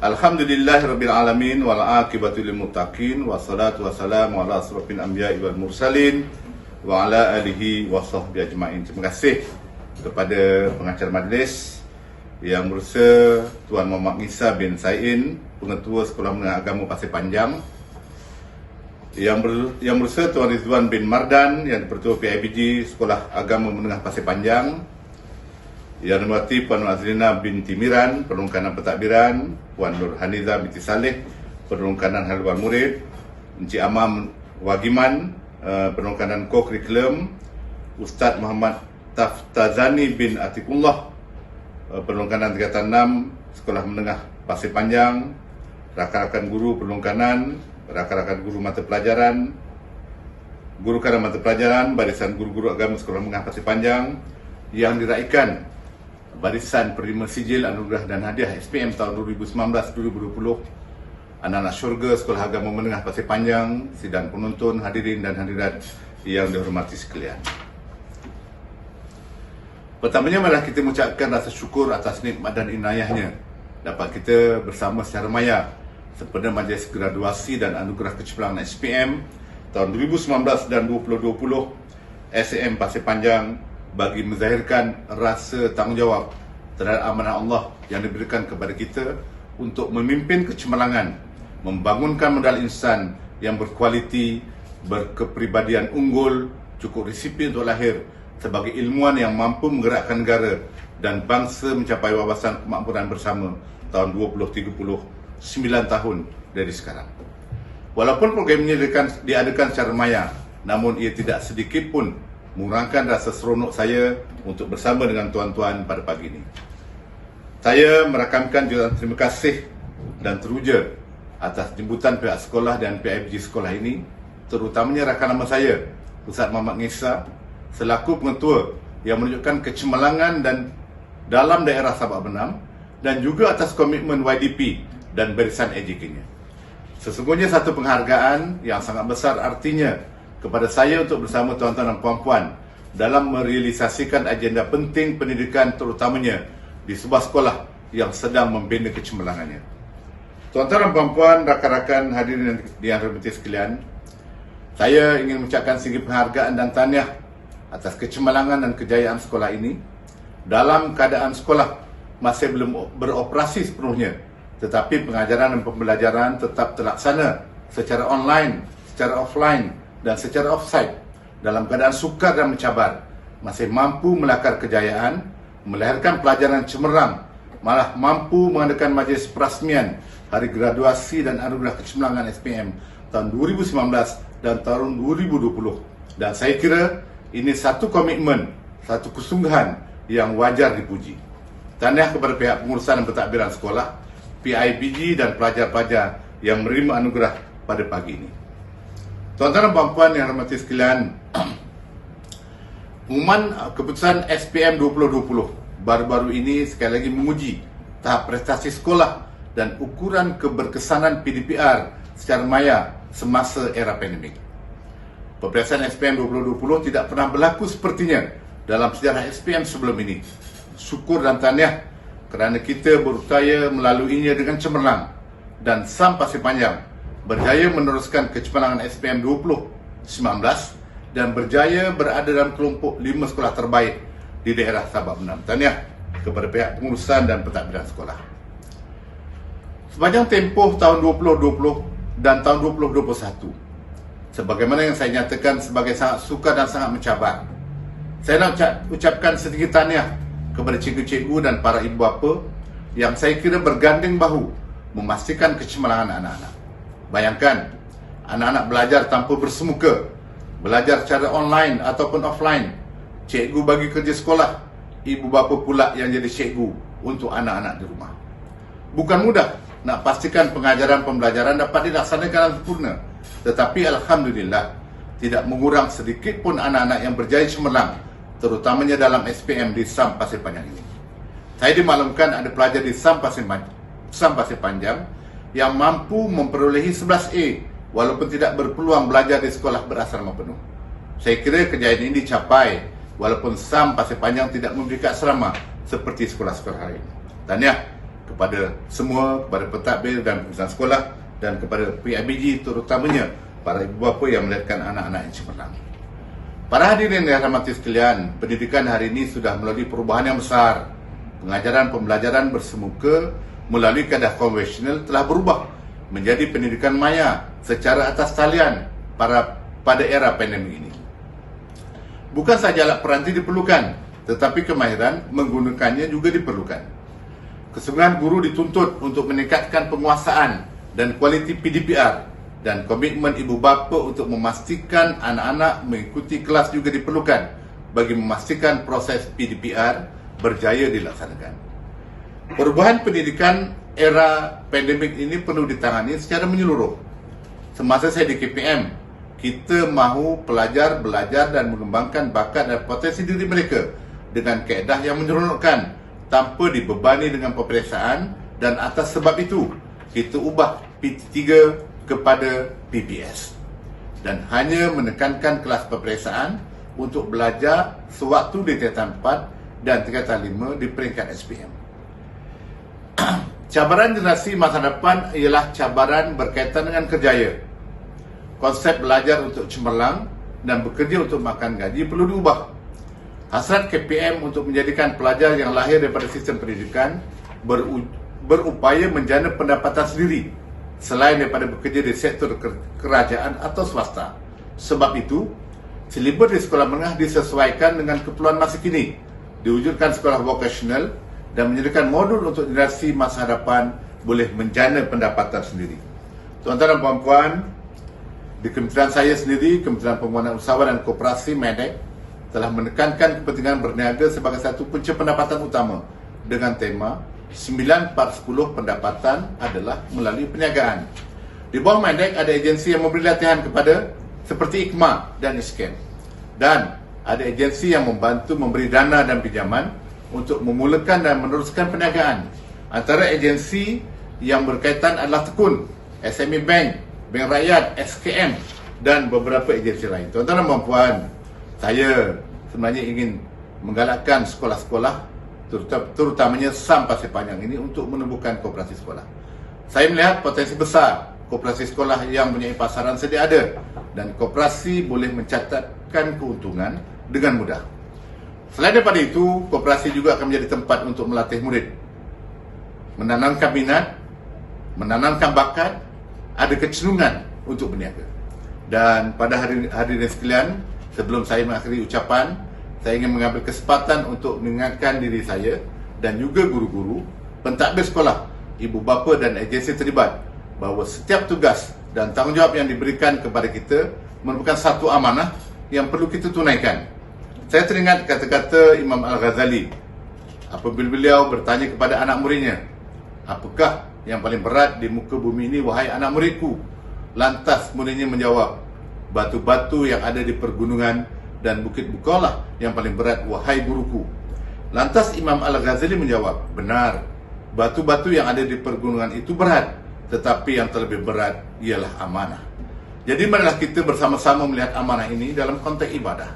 [SPEAKER 9] Alhamdulillahirabbil alamin wal aqibatu lil muttaqin wassalatu wassalamu ala asrofil anbiya'i wal mursalin wa ala alihi washabbihi ajmain. Terima kasih kepada pengacara majlis yang berusaha Tuan Muhammad Nisa bin Syain, Pengetua Sekolah Menengah Agama Pasir Panjang, yang berusaha Tuan Rizwan bin Mardan yang Pertua PIBG Sekolah Agama Menengah Pasir Panjang, yang dimati Puan Azrina binti Miran, Perlengkanan Pentadbiran, Puan Nur Haniza binti Saleh, Perlengkanan Haluan Murid, Encik Amam Wagiman, Perlengkanan Co-Curriculum, Ustaz Muhammad Taftazani bin Atikullah, Perlengkanan Tingkatan 6 Sekolah Menengah Pasir Panjang, rakan-rakan guru perlengkanan, rakan-rakan guru mata pelajaran, guru kanan mata pelajaran, barisan guru-guru agama Sekolah Menengah Pasir Panjang yang diraikan barisan penerima sijil anugerah dan hadiah SPM tahun 2019-2020, anak-anak syurga Sekolah Agama Menengah Pasir Panjang, sidang penonton, hadirin dan hadirat yang dihormati sekalian. Pertamanya marilah kita mengucapkan rasa syukur atas nikmat dan inayahnya dapat kita bersama secara maya sempena Majlis Graduasi dan Anugerah Kecemerlangan SPM tahun 2019 dan 2020, SPM Pasir Panjang bagi menzahirkan rasa tanggungjawab terhadap amanah Allah yang diberikan kepada kita untuk memimpin kecemerlangan, membangunkan modal insan yang berkualiti, berkepribadian unggul, cukup resipi untuk lahir sebagai ilmuwan yang mampu menggerakkan negara dan bangsa mencapai wawasan kemakmuran bersama tahun 2030, 9 tahun dari sekarang. Walaupun program ini diadakan secara maya, namun ia tidak sedikit pun mengurangkan rasa seronok saya untuk bersama dengan tuan-tuan pada pagi ini. Saya merakamkan jutaan terima kasih dan teruja atas jemputan pihak sekolah dan PIBG sekolah ini, terutamanya rakan nama saya, Ustaz Muhammad Ngisa, selaku pengetua yang menunjukkan kecemerlangan dan dalam daerah Sabak Benam, dan juga atas komitmen YDP dan barisan AJK-nya. Sesungguhnya satu penghargaan yang sangat besar artinya kepada saya untuk bersama tuan-tuan dan puan-puan dalam merealisasikan agenda penting pendidikan, terutamanya di sebuah sekolah yang sedang membina kecemerlangannya. Tuan-tuan dan puan-puan, rakan-rakan hadirin yang hormati sekalian, saya ingin mengucapkan tinggi penghargaan dan tahniah atas kecemerlangan dan kejayaan sekolah ini dalam keadaan sekolah masih belum beroperasi sepenuhnya, tetapi pengajaran dan pembelajaran tetap terlaksana secara online, secara offline dan secara offsite dalam keadaan sukar dan mencabar, masih mampu melakar kejayaan, melahirkan pelajaran cemerlang, malah mampu mengadakan majlis perasmian Hari Graduasi dan Anugerah Kecemerlangan SPM tahun 2019 dan tahun 2020. Dan saya kira ini satu komitmen, satu kesungguhan yang wajar dipuji. Tahniah kepada pihak pengurusan dan pentadbiran sekolah, PIBG dan pelajar-pelajar yang menerima anugerah pada pagi ini. Tuan-tuan dan puan-puan yang hormati sekalian, pengumuman keputusan SPM 2020 baru-baru ini sekali lagi menguji tahap prestasi sekolah dan ukuran keberkesanan PDPR secara maya semasa era pandemik. Pemeriksaan SPM 2020 tidak pernah berlaku sepertinya dalam sejarah SPM sebelum ini. Syukur dan tahniah kerana kita berupaya melaluinya dengan cemerlang, dan SAM Pasir Panjang berjaya meneruskan kecemerlangan SPM 2019 dan berjaya berada dalam kelompok 5 sekolah terbaik di daerah Sabak Benam. Tahniah kepada pihak pengurusan dan pentadbiran sekolah. Sepanjang tempoh tahun 2020 dan tahun 2021, sebagaimana yang saya nyatakan sebagai sangat sukar dan sangat mencabar, saya nak ucapkan sedikit tahniah kepada cikgu-cikgu dan para ibu bapa yang saya kira bergandeng bahu memastikan kecemerlangan anak-anak. Bayangkan, anak-anak belajar tanpa bersemuka, belajar secara online ataupun offline. Cikgu bagi kerja sekolah, ibu bapa pula yang jadi cikgu untuk anak-anak di rumah. Bukan mudah nak pastikan pengajaran pembelajaran dapat dilaksanakan dengan sempurna, tetapi alhamdulillah tidak mengurang sedikit pun anak-anak yang berjaya cemerlang, terutamanya dalam SPM di SAM Pasir Panjang ini. Saya dimaklumkan ada pelajar di SAM Pasir Panjang yang mampu memperolehi 11A walaupun tidak berpeluang belajar di sekolah berasrama penuh. Saya kira kejayaan ini dicapai walaupun SAM Pasir Panjang tidak memiliki asrama seperti sekolah-sekolah lain. Tahniah kepada semua, kepada pentadbir dan pengurusan sekolah, dan kepada PIBG terutamanya para ibu bapa yang melahirkan anak-anak yang cemerlang. Para hadirin yang dirahmati sekalian, pendidikan hari ini sudah melalui perubahan yang besar. Pengajaran pembelajaran bersemuka melalui kaedah konvensional telah berubah menjadi pendidikan maya secara atas talian pada era pandemik ini. Bukan saja alat peranti diperlukan, tetapi kemahiran menggunakannya juga diperlukan. Kesungguhan guru dituntut untuk meningkatkan penguasaan dan kualiti PDPR, dan komitmen ibu bapa untuk memastikan anak-anak mengikuti kelas juga diperlukan bagi memastikan proses PDPR berjaya dilaksanakan. Perubahan pendidikan era pandemik ini perlu ditangani secara menyeluruh. Semasa saya di KPM, kita mahu pelajar belajar dan mengembangkan bakat dan potensi diri mereka dengan kaedah yang menyeronokkan tanpa dibebani dengan peperiksaan, dan atas sebab itu kita ubah PT3 kepada PPS dan hanya menekankan kelas peperiksaan untuk belajar sewaktu di tingkatan 4 dan tingkatan 5 di peringkat SPM. Cabaran generasi masa depan ialah cabaran berkaitan dengan kerjaya. Konsep belajar untuk cemerlang dan bekerja untuk makan gaji perlu diubah. Hasrat KPM untuk menjadikan pelajar yang lahir daripada sistem pendidikan berupaya menjana pendapatan sendiri selain daripada bekerja di sektor kerajaan atau swasta. Sebab itu, silibus di sekolah menengah disesuaikan dengan keperluan masa kini, diwujudkan sekolah vokasional dan menyediakan modul untuk generasi masa hadapan boleh menjana pendapatan sendiri. Tuan-tuan dan puan-puan, di kementerian saya sendiri, Kementerian Pembangunan Usahawan dan Koperasi MEDEK telah menekankan kepentingan berniaga sebagai satu punca pendapatan utama dengan tema 9/10 pendapatan adalah melalui perniagaan. Di bawah MEDEK ada agensi yang memberi latihan kepada seperti IKMA dan ISKEM, dan ada agensi yang membantu memberi dana dan pinjaman untuk memulakan dan meneruskan perniagaan. Antara agensi yang berkaitan adalah Tekun, SME Bank, Bank Rakyat, SKM dan beberapa agensi lain. Tuan-tuan dan puan, saya sebenarnya ingin menggalakkan sekolah-sekolah, terutamanya SAM Pasir Panjang ini untuk menubuhkan koperasi sekolah. Saya melihat potensi besar koperasi sekolah yang mempunyai pasaran sedia ada dan koperasi boleh mencatatkan keuntungan dengan mudah. Selain daripada itu, koperasi juga akan menjadi tempat untuk melatih murid, menanamkan minat, menanamkan bakat, ada kecenderungan untuk berniaga. Dan pada hadirin sekalian, sebelum saya mengakhiri ucapan, saya ingin mengambil kesempatan untuk mengingatkan diri saya dan juga guru-guru, pentadbir sekolah, ibu bapa dan agensi terlibat bahawa setiap tugas dan tanggungjawab yang diberikan kepada kita merupakan satu amanah yang perlu kita tunaikan. Saya teringat kata-kata Imam Al-Ghazali apabila beliau bertanya kepada anak muridnya, apakah yang paling berat di muka bumi ini, wahai anak muridku? Lantas muridnya menjawab, batu-batu yang ada di pergunungan dan bukit bukaulah yang paling berat, wahai guruku. Lantas Imam Al-Ghazali menjawab, benar, batu-batu yang ada di pergunungan itu berat, tetapi yang terlebih berat ialah amanah. Jadi marilah kita bersama-sama melihat amanah ini dalam konteks ibadah.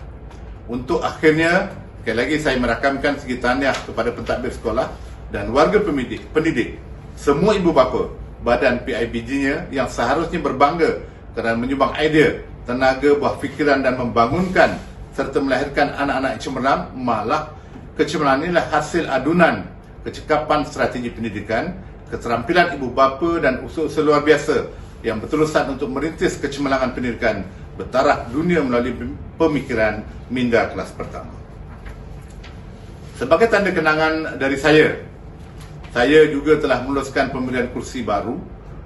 [SPEAKER 9] Untuk akhirnya, sekali lagi saya merakamkan segi tahniah kepada pentadbir sekolah dan warga pendidik, semua ibu bapa, badan PIBG-nya yang seharusnya berbangga kerana menyumbang idea, tenaga, buah fikiran dan membangunkan serta melahirkan anak-anak yang cemerlang. Malah kecemerlangan inilah hasil adunan kecekapan strategi pendidikan, keterampilan ibu bapa dan usaha-usaha luar biasa yang berterusan untuk merintis kecemerlangan pendidikan bertaraf dunia melalui pemikiran minda kelas pertama. Sebagai tanda kenangan dari saya juga telah meluluskan pemberian kursi baru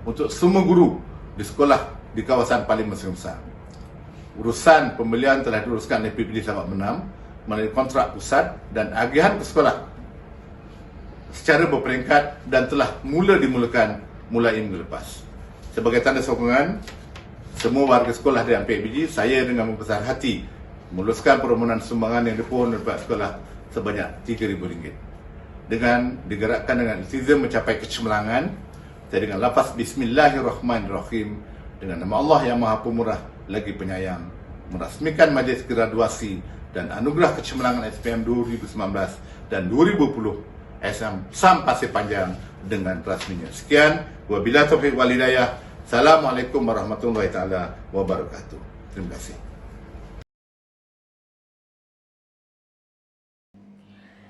[SPEAKER 9] untuk semua guru di sekolah di kawasan Parlimen Besar. Urusan pembelian telah diuruskan oleh PBD Sabak Menam melalui kontrak pusat dan agihan ke sekolah secara berperingkat dan telah dimulakan mulai minggu lepas. Sebagai tanda sokongan semua warga sekolah dan PBG, saya dengan membesar hati meluluskan permohonan sumbangan yang dipohon oleh pihak sekolah sebanyak RM3,000. Dengan digerakkan dengan iltizam mencapai kecemerlangan, saya dengan lafaz Bismillahirrahmanirrahim, dengan nama Allah yang Maha Pemurah lagi Penyayang, merasmikan majlis graduasi dan anugerah kecemerlangan SPM 2019 dan 2020 SAM Pasir Panjang dengan rasminya. Sekian, wabillahi taufiq wal hidayah. Assalamualaikum warahmatullahi taala wabarakatuh. Terima kasih.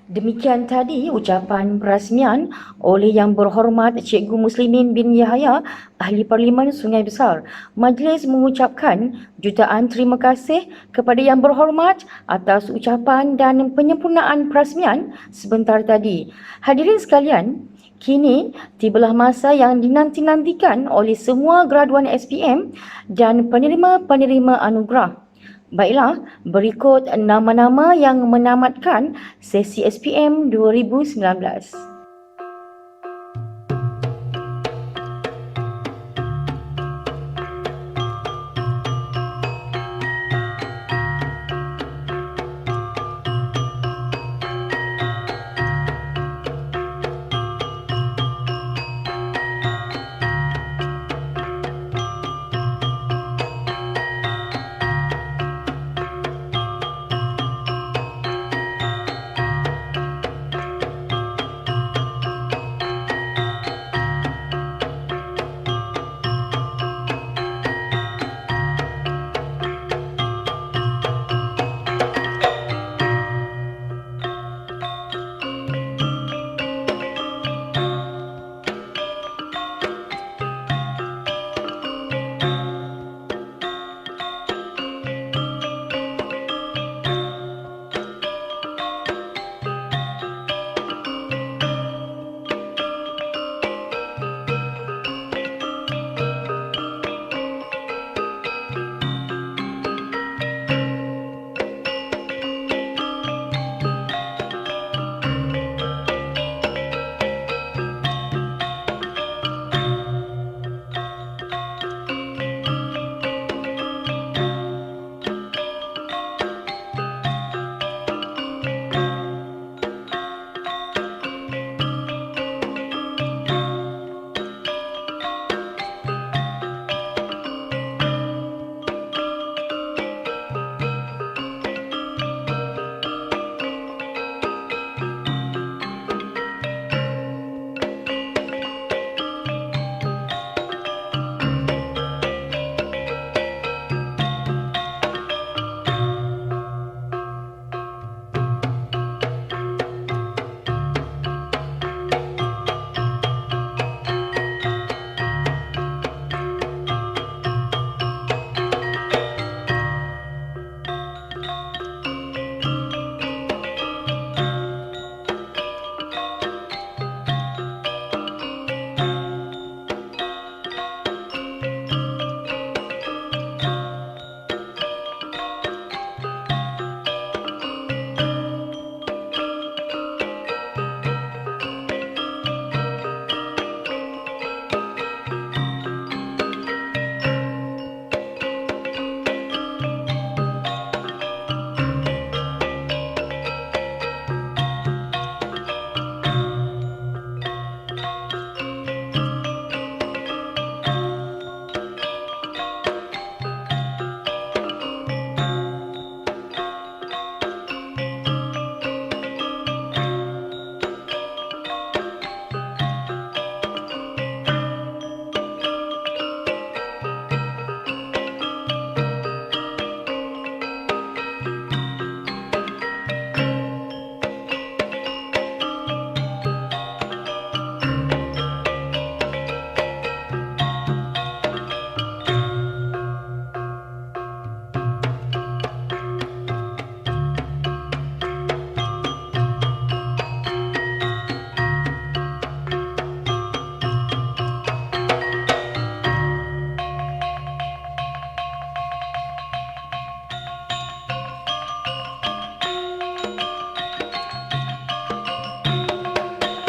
[SPEAKER 5] Demikian tadi ucapan perasmian oleh Yang Berhormat Cikgu Muslimin bin Yahya, Ahli Parlimen Sungai Besar. Majlis mengucapkan jutaan terima kasih kepada Yang Berhormat atas ucapan dan penyempurnaan perasmian sebentar tadi. Hadirin sekalian, kini tibalah masa yang dinanti-nantikan oleh semua graduan SPM dan penerima-penerima anugerah. Baiklah, berikut nama-nama yang menamatkan sesi SPM 2019.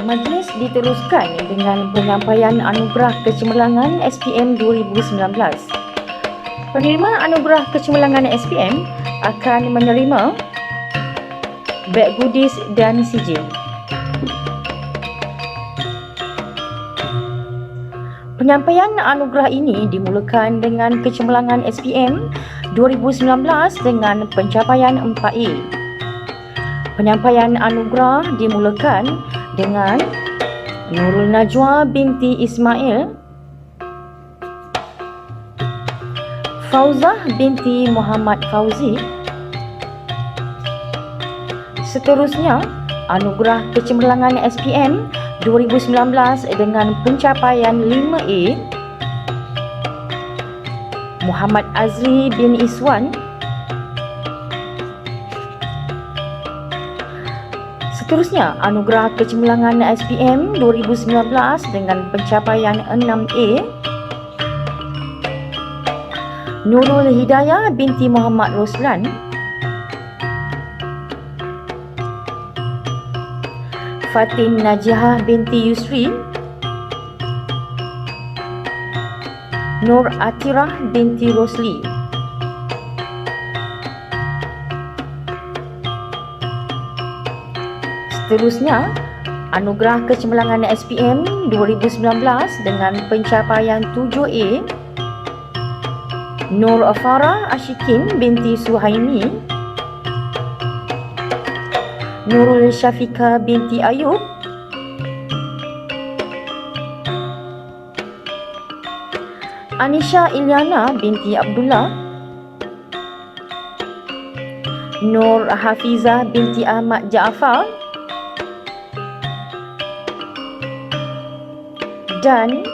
[SPEAKER 5] Majlis diteruskan dengan penyampaian anugerah kecemerlangan SPM 2019. Penerima anugerah kecemerlangan SPM akan menerima beg goodies dan sijil. Penyampaian anugerah ini dimulakan dengan kecemerlangan SPM 2019 dengan pencapaian 4A. Penyampaian anugerah dimulakan dengan Nurul Najwa binti Ismail, Fauzah binti Muhammad Fauzi. Seterusnya, anugerah kecemerlangan SPM 2019 dengan pencapaian 5A, Muhammad Azri bin Iswan. Seterusnya, anugerah kecemerlangan SPM 2019 dengan pencapaian 6A, Nurul Hidayah binti Muhammad Roslan. Fatin Najihah binti Yusri, Nur Atirah binti Rosli. Seterusnya, anugerah kecemerlangan SPM 2019 dengan pencapaian 7A, Nur Farah Ashikin binti Suhaimi, Nurul Syafika binti Ayub, Anisha Ilyana binti Abdullah, Nur Hafizah binti Ahmad Jaafar, dan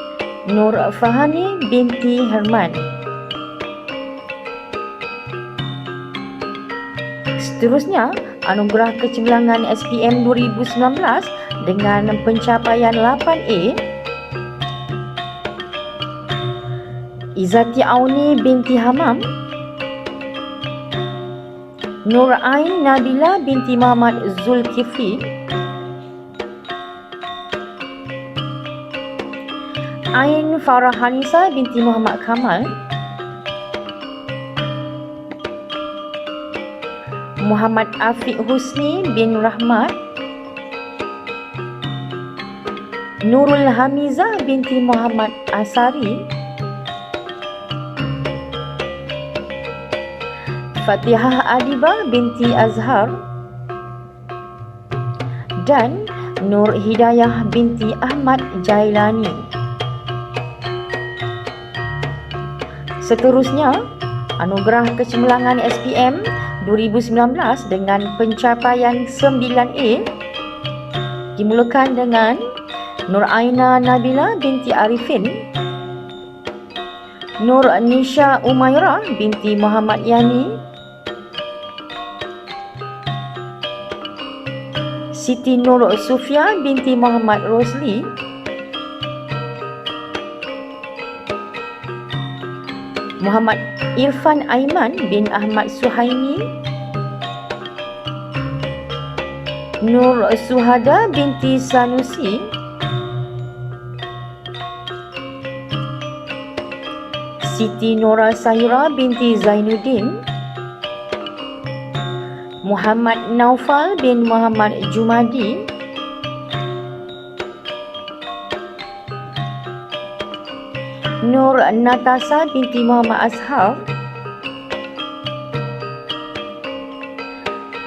[SPEAKER 5] Nur Fahani binti Herman. Seterusnya, anugerah kecemerlangan SPM 2019 dengan pencapaian 8A, Izzati Auni binti Hamam, Nur Ain Nabila binti Muhammad Zulkifli, Ain Farah Hanisa binti Muhammad Kamal, Muhammad Afiq Husni bin Rahmat, Nurul Hamizah binti Muhammad Asari, Fatihah Adibah binti Azhar, dan Nur Hidayah binti Ahmad Jailani. Seterusnya, anugerah kecemerlangan SPM 2019 dengan pencapaian 9A dimulakan dengan Nur Aina Nabila binti Arifin, Nur Nisha Umairah binti Muhammad Yani, Siti Nur Sufia binti Muhammad Rosli, Muhammad Irfan Aiman bin Ahmad Suhaimi, Nur Suhada binti Sanusi, Siti Nora Sahira binti Zainuddin, Muhammad Naufal bin Muhammad Jumadi, Nur Natasa binti Muhammad Ashar,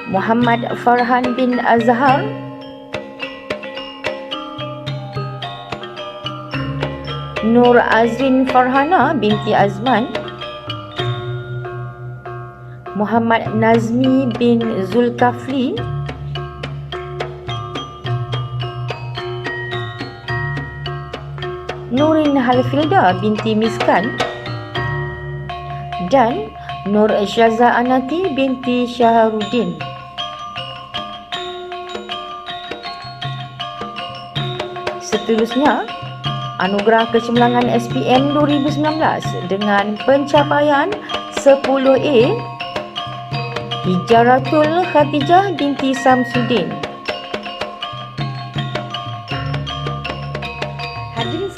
[SPEAKER 5] Muhammad Farhan bin Azhar, Nur Azrin Farhana binti Azman, Muhammad Nazmi bin Zulkafli, Nurin Halfilda binti Miskan, dan Nur Syaza Anati binti Syaharuddin. Seterusnya, anugerah kecemerlangan SPM 2019 dengan pencapaian 10A, Hijaratul Khatijah binti Samsudin.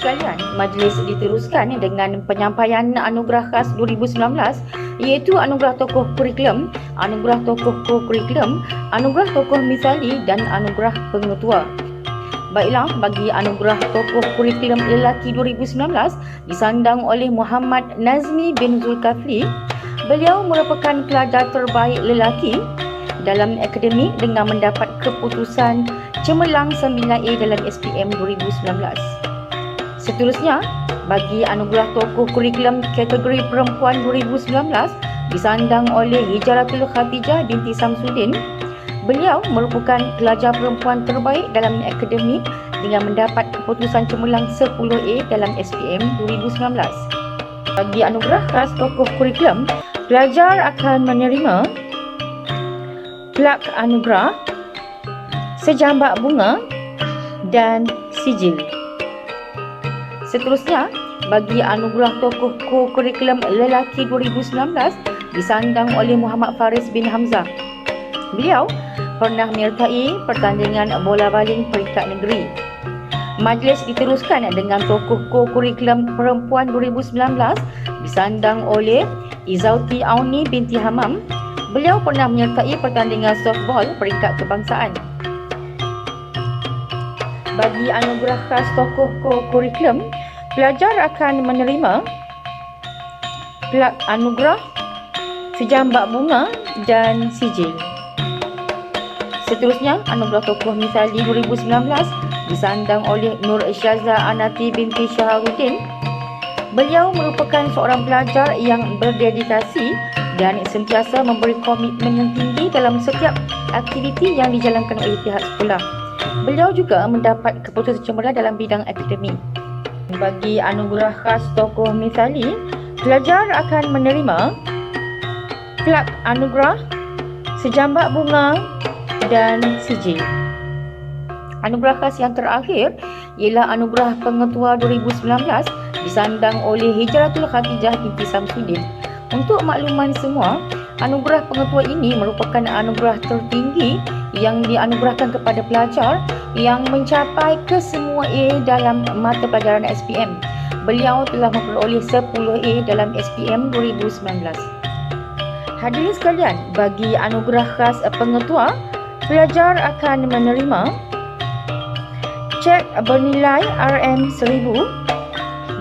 [SPEAKER 5] sekalian, majlis diteruskan dengan penyampaian anugerah khas 2019 iaitu anugerah tokoh kurikulum, anugerah tokoh co-kurikulum, anugerah tokoh misali dan anugerah pengetua. Baiklah, bagi anugerah tokoh kurikulum lelaki 2019 disandang oleh Muhammad Nazmi bin Zulkafli. Beliau merupakan pelajar terbaik lelaki dalam akademik dengan mendapat keputusan cemerlang 9A dalam SPM 2019. Seterusnya, bagi anugerah tokoh kurikulum kategori perempuan 2019 disandang oleh Hijratul Khatijah binti Samsudin. Beliau merupakan pelajar perempuan terbaik dalam akademik dengan mendapat keputusan cemerlang 10A dalam SPM 2019. Bagi anugerah khas tokoh kurikulum, pelajar akan menerima plak anugerah, sejambak bunga dan sijil. Seterusnya, bagi anugerah tokoh co-kurikulum lelaki 2019 disandang oleh Muhammad Faris bin Hamzah. Beliau pernah menyertai pertandingan bola baling peringkat negeri. Majlis diteruskan dengan tokoh co-kurikulum perempuan 2019 disandang oleh Izauti Auni binti Hamam. Beliau pernah menyertai pertandingan softball peringkat kebangsaan. Bagi anugerah khas tokoh co-kurikulum, pelajar akan menerima plak anugerah, sejambak bunga dan sijil. Seterusnya, anugerah tokoh misali 2019 disandang oleh Nur Syaza Anati binti Syaharuddin. Beliau merupakan seorang pelajar yang berdedikasi dan sentiasa memberi komitmen yang tinggi dalam setiap aktiviti yang dijalankan oleh pihak sekolah. Beliau juga mendapat keputusan cemerlang dalam bidang akademik. Bagi anugerah khas tokoh misali, pelajar akan menerima plak anugerah, sejambak bunga dan sijil. Anugerah khas yang terakhir ialah anugerah pengetua 2019 disandang oleh Hijratul Khatijah binti Samsudin. Untuk makluman semua, anugerah pengetua ini merupakan anugerah tertinggi yang dianugerahkan kepada pelajar yang mencapai kesemua A dalam mata pelajaran SPM. Beliau telah memperoleh 10A dalam SPM 2019. Hadirin sekalian, bagi anugerah khas pengetua, pelajar akan menerima cek bernilai RM1000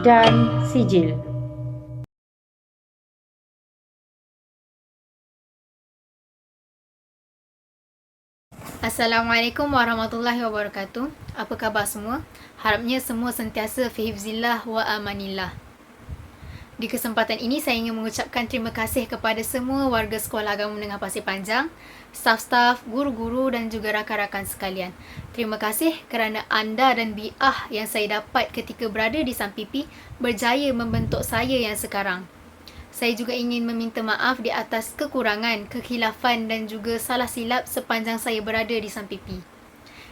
[SPEAKER 5] dan sijil.
[SPEAKER 10] Assalamualaikum warahmatullahi wabarakatuh. Apa khabar semua? Harapnya semua sentiasa fi hifzillah wa amanillah. Di kesempatan ini saya ingin mengucapkan terima kasih kepada semua warga Sekolah Agama Menengah Pasir Panjang, staf-staf, guru-guru dan juga rakan-rakan sekalian. Terima kasih kerana anda dan bi'ah yang saya dapat ketika berada di Sampipi berjaya membentuk saya yang sekarang. Saya juga ingin meminta maaf di atas kekurangan, kekhilafan dan juga salah silap sepanjang saya berada di Sampipi.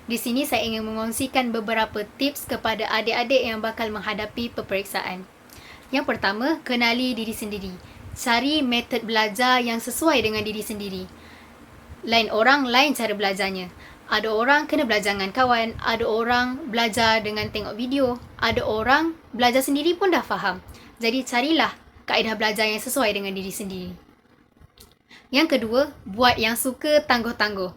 [SPEAKER 10] Di sini saya ingin mengongsikan beberapa tips kepada adik-adik yang bakal menghadapi peperiksaan. Yang pertama, kenali diri sendiri. Cari metod belajar yang sesuai dengan diri sendiri. Lain orang, lain cara belajarnya. Ada orang kena belajar dengan kawan, ada orang belajar dengan tengok video, ada orang belajar sendiri pun dah faham. Jadi carilah kaedah belajar yang sesuai dengan diri sendiri. Yang kedua, buat yang suka tangguh-tangguh.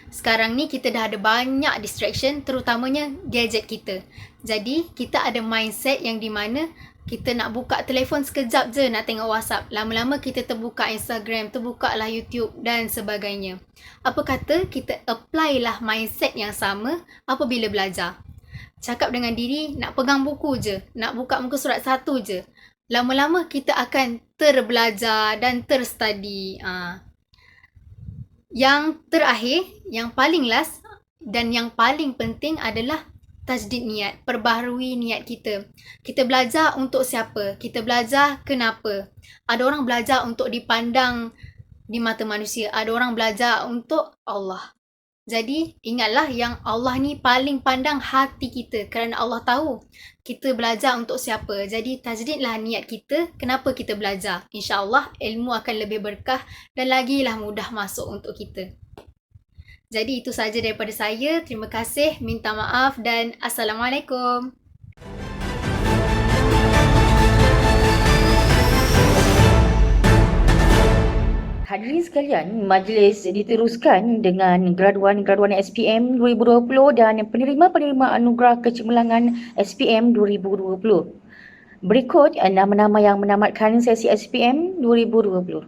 [SPEAKER 10] Sekarang ni kita dah ada banyak distraction, terutamanya gadget kita. Jadi kita ada mindset yang di mana kita nak buka telefon sekejap je nak tengok WhatsApp. Lama-lama kita terbuka Instagram, terbuka lah YouTube dan sebagainya. Apa kata kita apply lah mindset yang sama apabila belajar. Cakap dengan diri nak pegang buku je, nak buka muka surat 1 je. Lama-lama kita akan terbelajar dan terstudy. Yang terakhir, yang paling last dan yang paling penting adalah tajdid niat, perbaharui niat kita. Kita belajar untuk siapa? Kita belajar kenapa? Ada orang belajar untuk dipandang di mata manusia, ada orang belajar untuk Allah. Jadi ingatlah yang Allah ni paling pandang hati kita kerana Allah tahu kita belajar untuk siapa. Jadi tajdidlah niat kita, kenapa kita belajar. InsyaAllah ilmu akan lebih berkah dan lagilah mudah masuk untuk kita. Jadi itu sahaja daripada saya. Terima kasih, minta maaf dan Assalamualaikum.
[SPEAKER 5] Hadirin sekalian, majlis diteruskan dengan graduan-graduan SPM 2020 dan penerima-penerima anugerah kecemerlangan SPM 2020. Berikut nama-nama yang menamatkan sesi SPM 2020.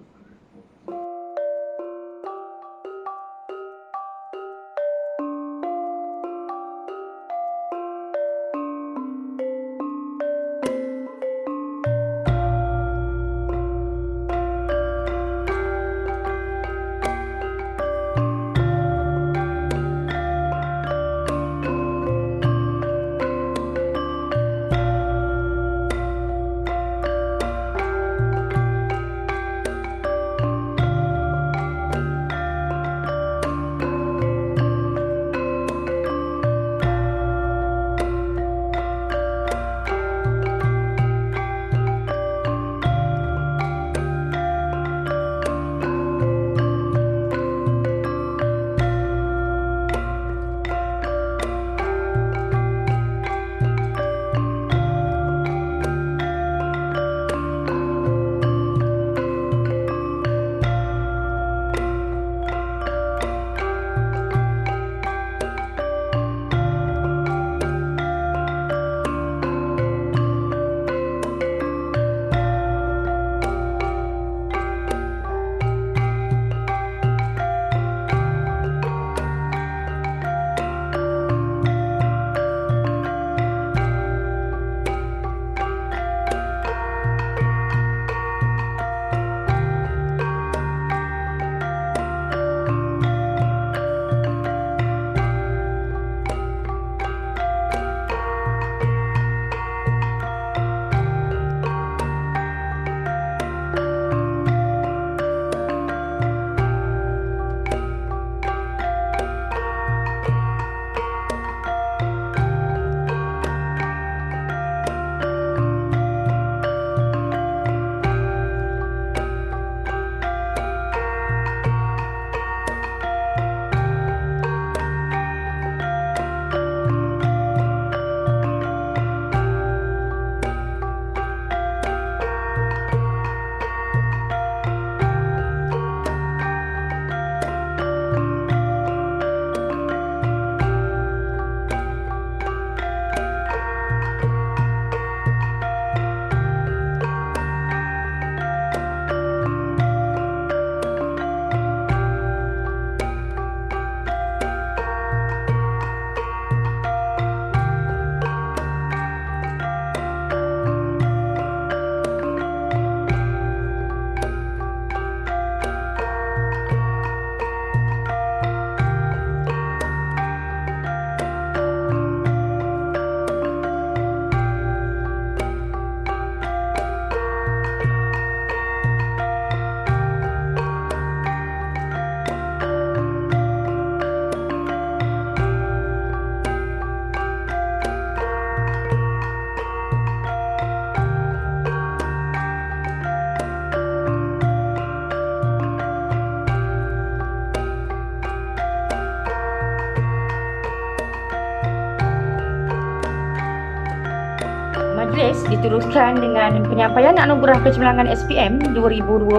[SPEAKER 5] Majlis diteruskan dengan penyampaian anugerah kecemerlangan SPM 2020.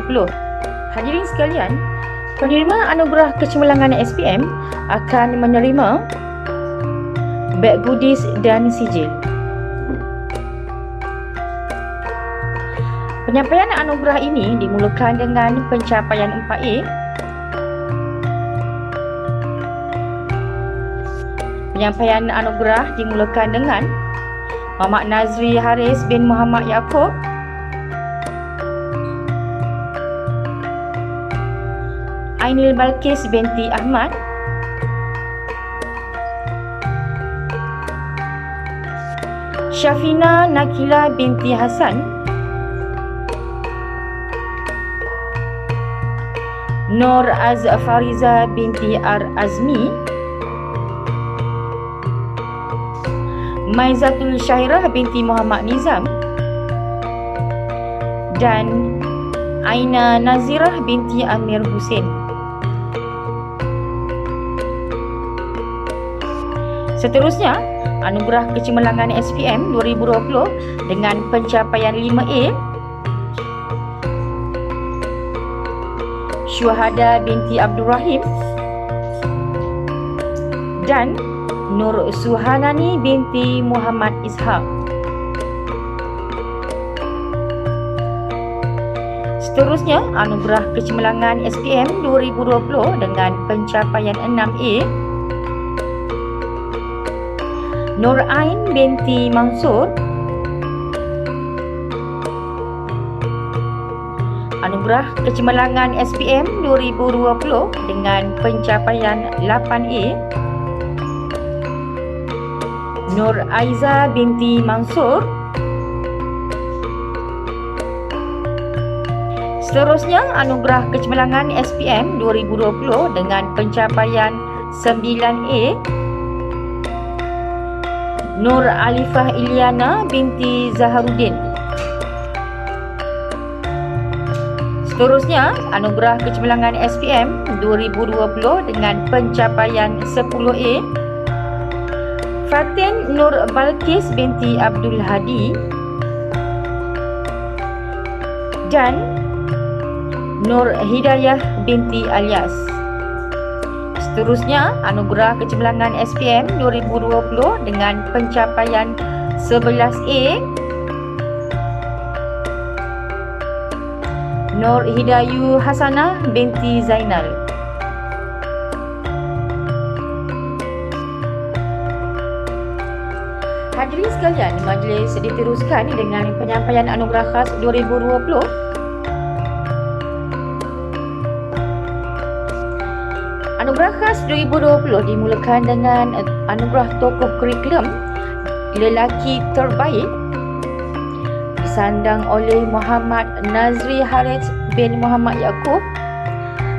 [SPEAKER 5] Hadirin sekalian, penerima anugerah kecemerlangan SPM akan menerima beg goodies dan sijil. Penyampaian anugerah ini dimulakan dengan pencapaian 4A. Penyampaian anugerah dimulakan dengan Muhammad Nazri Haris bin Muhammad Yaakob, Ainil Balkis binti Ahmad, Syafina Nakila binti Hasan, Nur Fariza binti Azmi, Maizatul Syahirah binti Muhammad Nizam, dan Aina Nazirah binti Amir Hussein. Seterusnya, anugerah kecemerlangan SPM 2020 dengan pencapaian 5A. Syuhada binti Abdul Rahim dan Nur Suhanani binti Muhammad Ishaq. Seterusnya, anugerah kecemerlangan SPM 2020 dengan pencapaian 6A, Nur Ain binti Mansur. Anugerah kecemerlangan SPM 2020 dengan pencapaian 8A, Nur Aiza binti Mansur. Seterusnya, anugerah kecemerlangan SPM 2020 dengan pencapaian 9A, Nur Alifah Iliana binti Zaharuddin. Seterusnya, anugerah kecemerlangan SPM 2020 dengan pencapaian 10A, Fatin Nur Balkis binti Abdul Hadi dan Nur Hidayah binti Alias. Seterusnya, anugerah kecemerlangan SPM 2020 dengan pencapaian 11A, Nur Hidayu Hasanah binti Zainal. Hadirin sekalian, majlis diteruskan dengan penyampaian anugerah khas 2020. Anugerah khas 2020 dimulakan dengan anugerah tokoh kurikulum lelaki terbaik disandang oleh Muhammad Nazri Harith bin Muhammad Yaakob.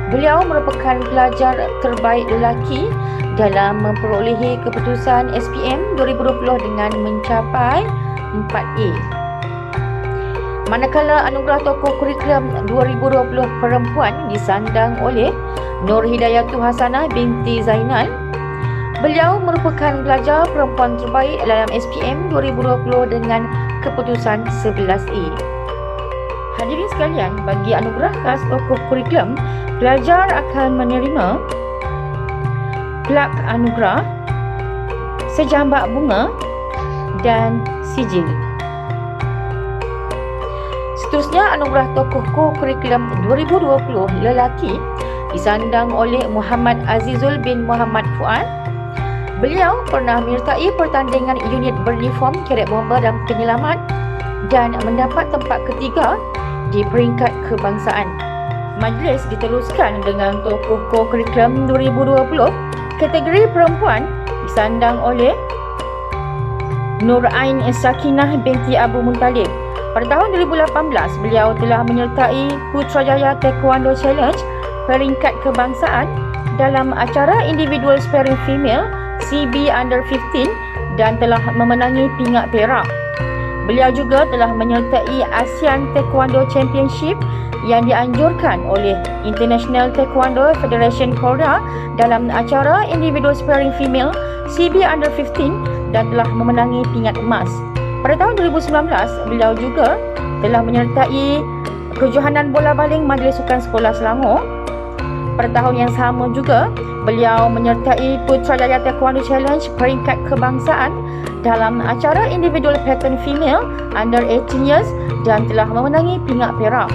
[SPEAKER 5] Beliau merupakan pelajar terbaik lelaki dalam memperolehi keputusan SPM 2020 dengan mencapai 4A. Manakala anugerah tokoh kurikulum 2020 perempuan disandang oleh Nur Hidayatu Hasanah binti Zainal. Beliau merupakan pelajar perempuan terbaik dalam SPM 2020 dengan keputusan 11A. Hadirin sekalian, bagi anugerah khas tokoh kurikulum, pelajar akan menerima plak anugerah, sejambak bunga dan sijil. Seterusnya, anugerah tokoh kurikulum 2020 lelaki disandang oleh Muhammad Azizul bin Muhammad Fuad. Beliau pernah menyertai pertandingan unit beruniform kerek bomba dan penyelamat dan mendapat tempat ketiga di peringkat kebangsaan. Majlis diteruskan dengan tokoh kurikulum 2020 kategori perempuan disandang oleh Nur Ain Sakinah binti Abu Muntalib. Pada tahun 2018, beliau telah menyertai Putrajaya Taekwondo Challenge peringkat kebangsaan dalam acara individual sparring female CB Under 15 dan telah memenangi pingat perak. Beliau juga telah menyertai ASEAN Taekwondo Championship yang dianjurkan oleh International Taekwondo Federation Korea dalam acara individual sparring female CB Under 15 dan telah memenangi pingat emas. Pada tahun 2019, beliau juga telah menyertai kejohanan bola baling Majlis Sukan Sekolah Selangor. Pada tahun yang sama juga, beliau menyertai Putrajaya Taekwondo Challenge peringkat kebangsaan dalam acara individual pattern female under 18 years dan telah memenangi pingat perak.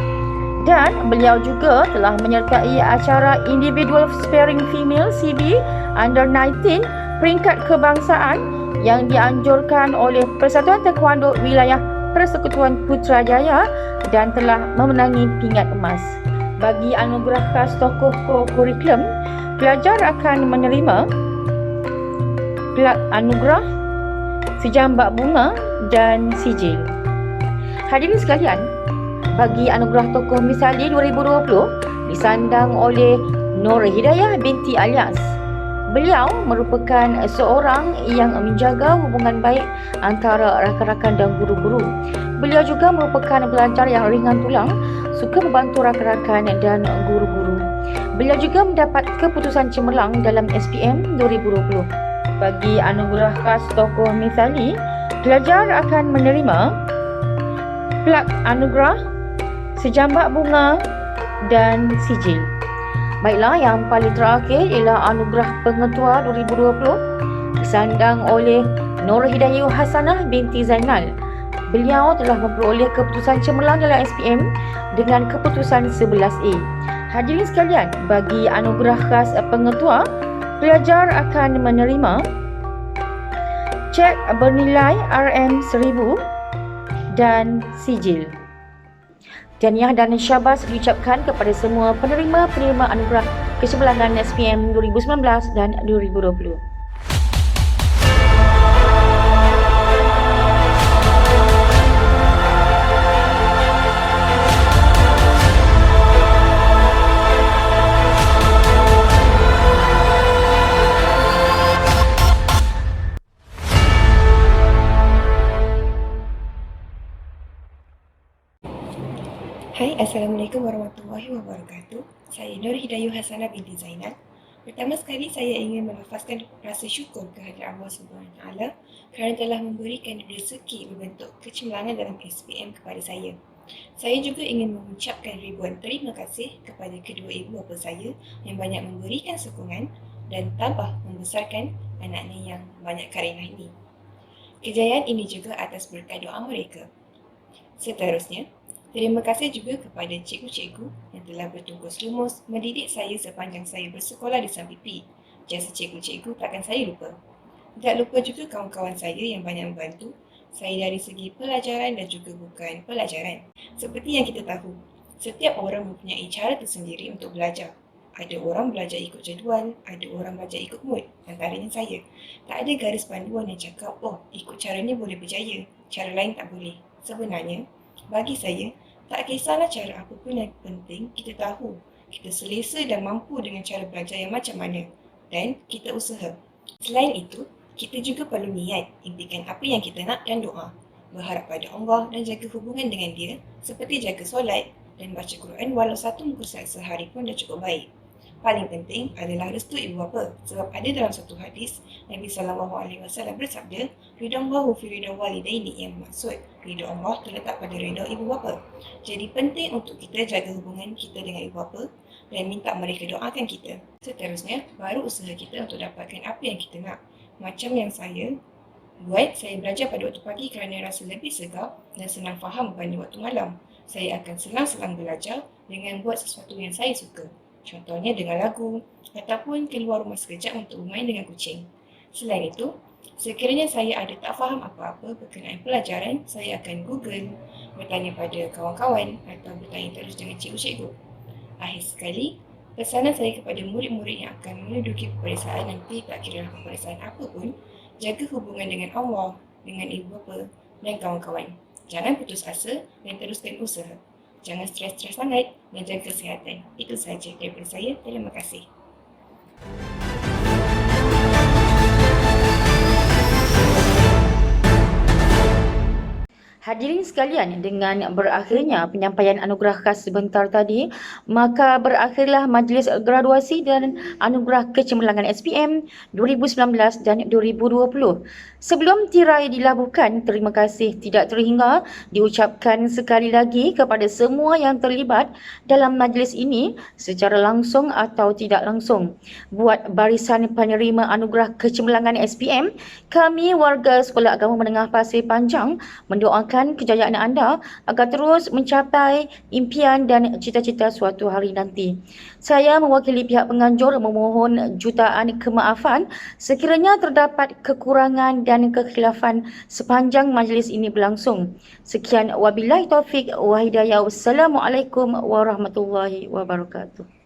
[SPEAKER 5] Dan beliau juga telah menyertai acara individual sparring female CB under 19 peringkat kebangsaan yang dianjurkan oleh Persatuan Taekwondo Wilayah Persekutuan Putrajaya dan telah memenangi pingat emas. Bagi anugerah khas tokoh kurikulum, pelajar akan menerima plak anugerah, sejambak bunga dan sijil. Hadirin sekalian, bagi anugerah tokoh misali 2020 disandang oleh Nur Hidayah binti Alias. Beliau merupakan seorang yang menjaga hubungan baik antara rakan-rakan dan guru-guru. Beliau juga merupakan pelajar yang ringan tulang, suka membantu rakan-rakan dan guru-guru. Beliau juga mendapat keputusan cemerlang dalam SPM 2020. Bagi anugerah khas tokoh misali, pelajar akan menerima plak anugerah, sejambak bunga dan sijil. Baiklah, yang paling terakhir ialah Anugerah Pengetua 2020 disandang oleh Nur Hidayah Hasanah binti Zainal. Beliau telah memperoleh keputusan cemerlang dalam SPM dengan keputusan 11A. Hadirin sekalian, bagi anugerah khas pengetua, pelajar akan menerima cek bernilai RM1000 dan sijil. Tahniah dan syabas diucapkan kepada semua penerima-penerima anugerah kecemerlangan SPM 2019 dan 2020.
[SPEAKER 11] Hai, Assalamualaikum warahmatullahi wabarakatuh. Saya Nur Hidayah Hasanah binti Zainal. Pertama sekali saya ingin melafazkan rasa syukur kehadirat Allah SWT kerana telah memberikan rezeki berbentuk kecemerlangan dalam SPM kepada saya. Saya juga ingin mengucapkan ribuan terima kasih kepada kedua ibu bapa saya yang banyak memberikan sokongan dan tabah membesarkan anaknya yang banyak karenah ini. Kejayaan ini juga atas berkat doa mereka. Seterusnya, terima kasih juga kepada cikgu-cikgu yang telah bertungkus lumus mendidik saya sepanjang saya bersekolah di Sampipi. Jasa cikgu-cikgu takkan saya lupa. Tak lupa juga kawan-kawan saya yang banyak membantu saya dari segi pelajaran dan juga bukan pelajaran. Seperti yang kita tahu, setiap orang mempunyai cara tersendiri untuk belajar. Ada orang belajar ikut jadual, ada orang belajar ikut mood, antaranya saya. Tak ada garis panduan yang cakap, oh ikut cara ni boleh berjaya, cara lain tak boleh. Sebenarnya, bagi saya, tak kisahlah cara apa pun, yang penting kita tahu, kita selesa dan mampu dengan cara belajar yang macam mana dan kita usaha. Selain itu, kita juga perlu niat, impikan apa yang kita nak dan doa. Berharap pada Allah dan jaga hubungan dengan dia seperti jaga solat dan baca Quran walau satu muka surat sehari pun dah cukup baik. Paling penting adalah restu ibu bapa, sebab ada dalam satu hadis Nabi SAW bersabda, ridha Allah fi ridha walidaini, yang bermaksud ridha Allah terletak pada ridha ibu bapa. Jadi penting untuk kita jaga hubungan kita dengan ibu bapa dan minta mereka doakan kita. Seterusnya, baru usaha kita untuk dapatkan apa yang kita nak. Macam yang saya buat, saya belajar pada waktu pagi kerana rasa lebih segar dan senang faham berbanding waktu malam. Saya akan selang-selang belajar dengan buat sesuatu yang saya suka. Contohnya dengan lagu ataupun keluar rumah sekejap untuk bermain dengan kucing. Selain itu, sekiranya saya ada tak faham apa-apa berkenaan pelajaran, saya akan Google, bertanya pada kawan-kawan atau bertanya terus dengan cikgu-cikgu. Akhir sekali, pesanan saya kepada murid-murid yang akan menduduki peperiksaan nanti, tak kira peperiksaan apa pun, jaga hubungan dengan Allah, dengan ibu bapa dan kawan-kawan. Jangan putus asa dan teruskan usaha. Jangan stres-stres sangat dan jaga kesihatan. Itu sahaja daripada saya. Terima kasih.
[SPEAKER 5] Hadirin sekalian, dengan berakhirnya penyampaian anugerah khas sebentar tadi, maka berakhirlah majlis graduasi dan anugerah kecemerlangan SPM 2019 dan 2020. Sebelum tirai dilabuhkan, terima kasih tidak terhingga diucapkan sekali lagi kepada semua yang terlibat dalam majlis ini secara langsung atau tidak langsung. Buat barisan penerima anugerah kecemerlangan SPM, kami warga Sekolah Agama Menengah Pasir Panjang mendoakan kejayaan anda agar terus mencapai impian dan cita-cita suatu hari nanti. Saya mewakili pihak penganjur memohon jutaan kemaafan sekiranya terdapat kekurangan dan kekhilafan sepanjang majlis ini berlangsung. Sekian, wabillahi taufik wa hidayah. Wassalamualaikum warahmatullahi wabarakatuh.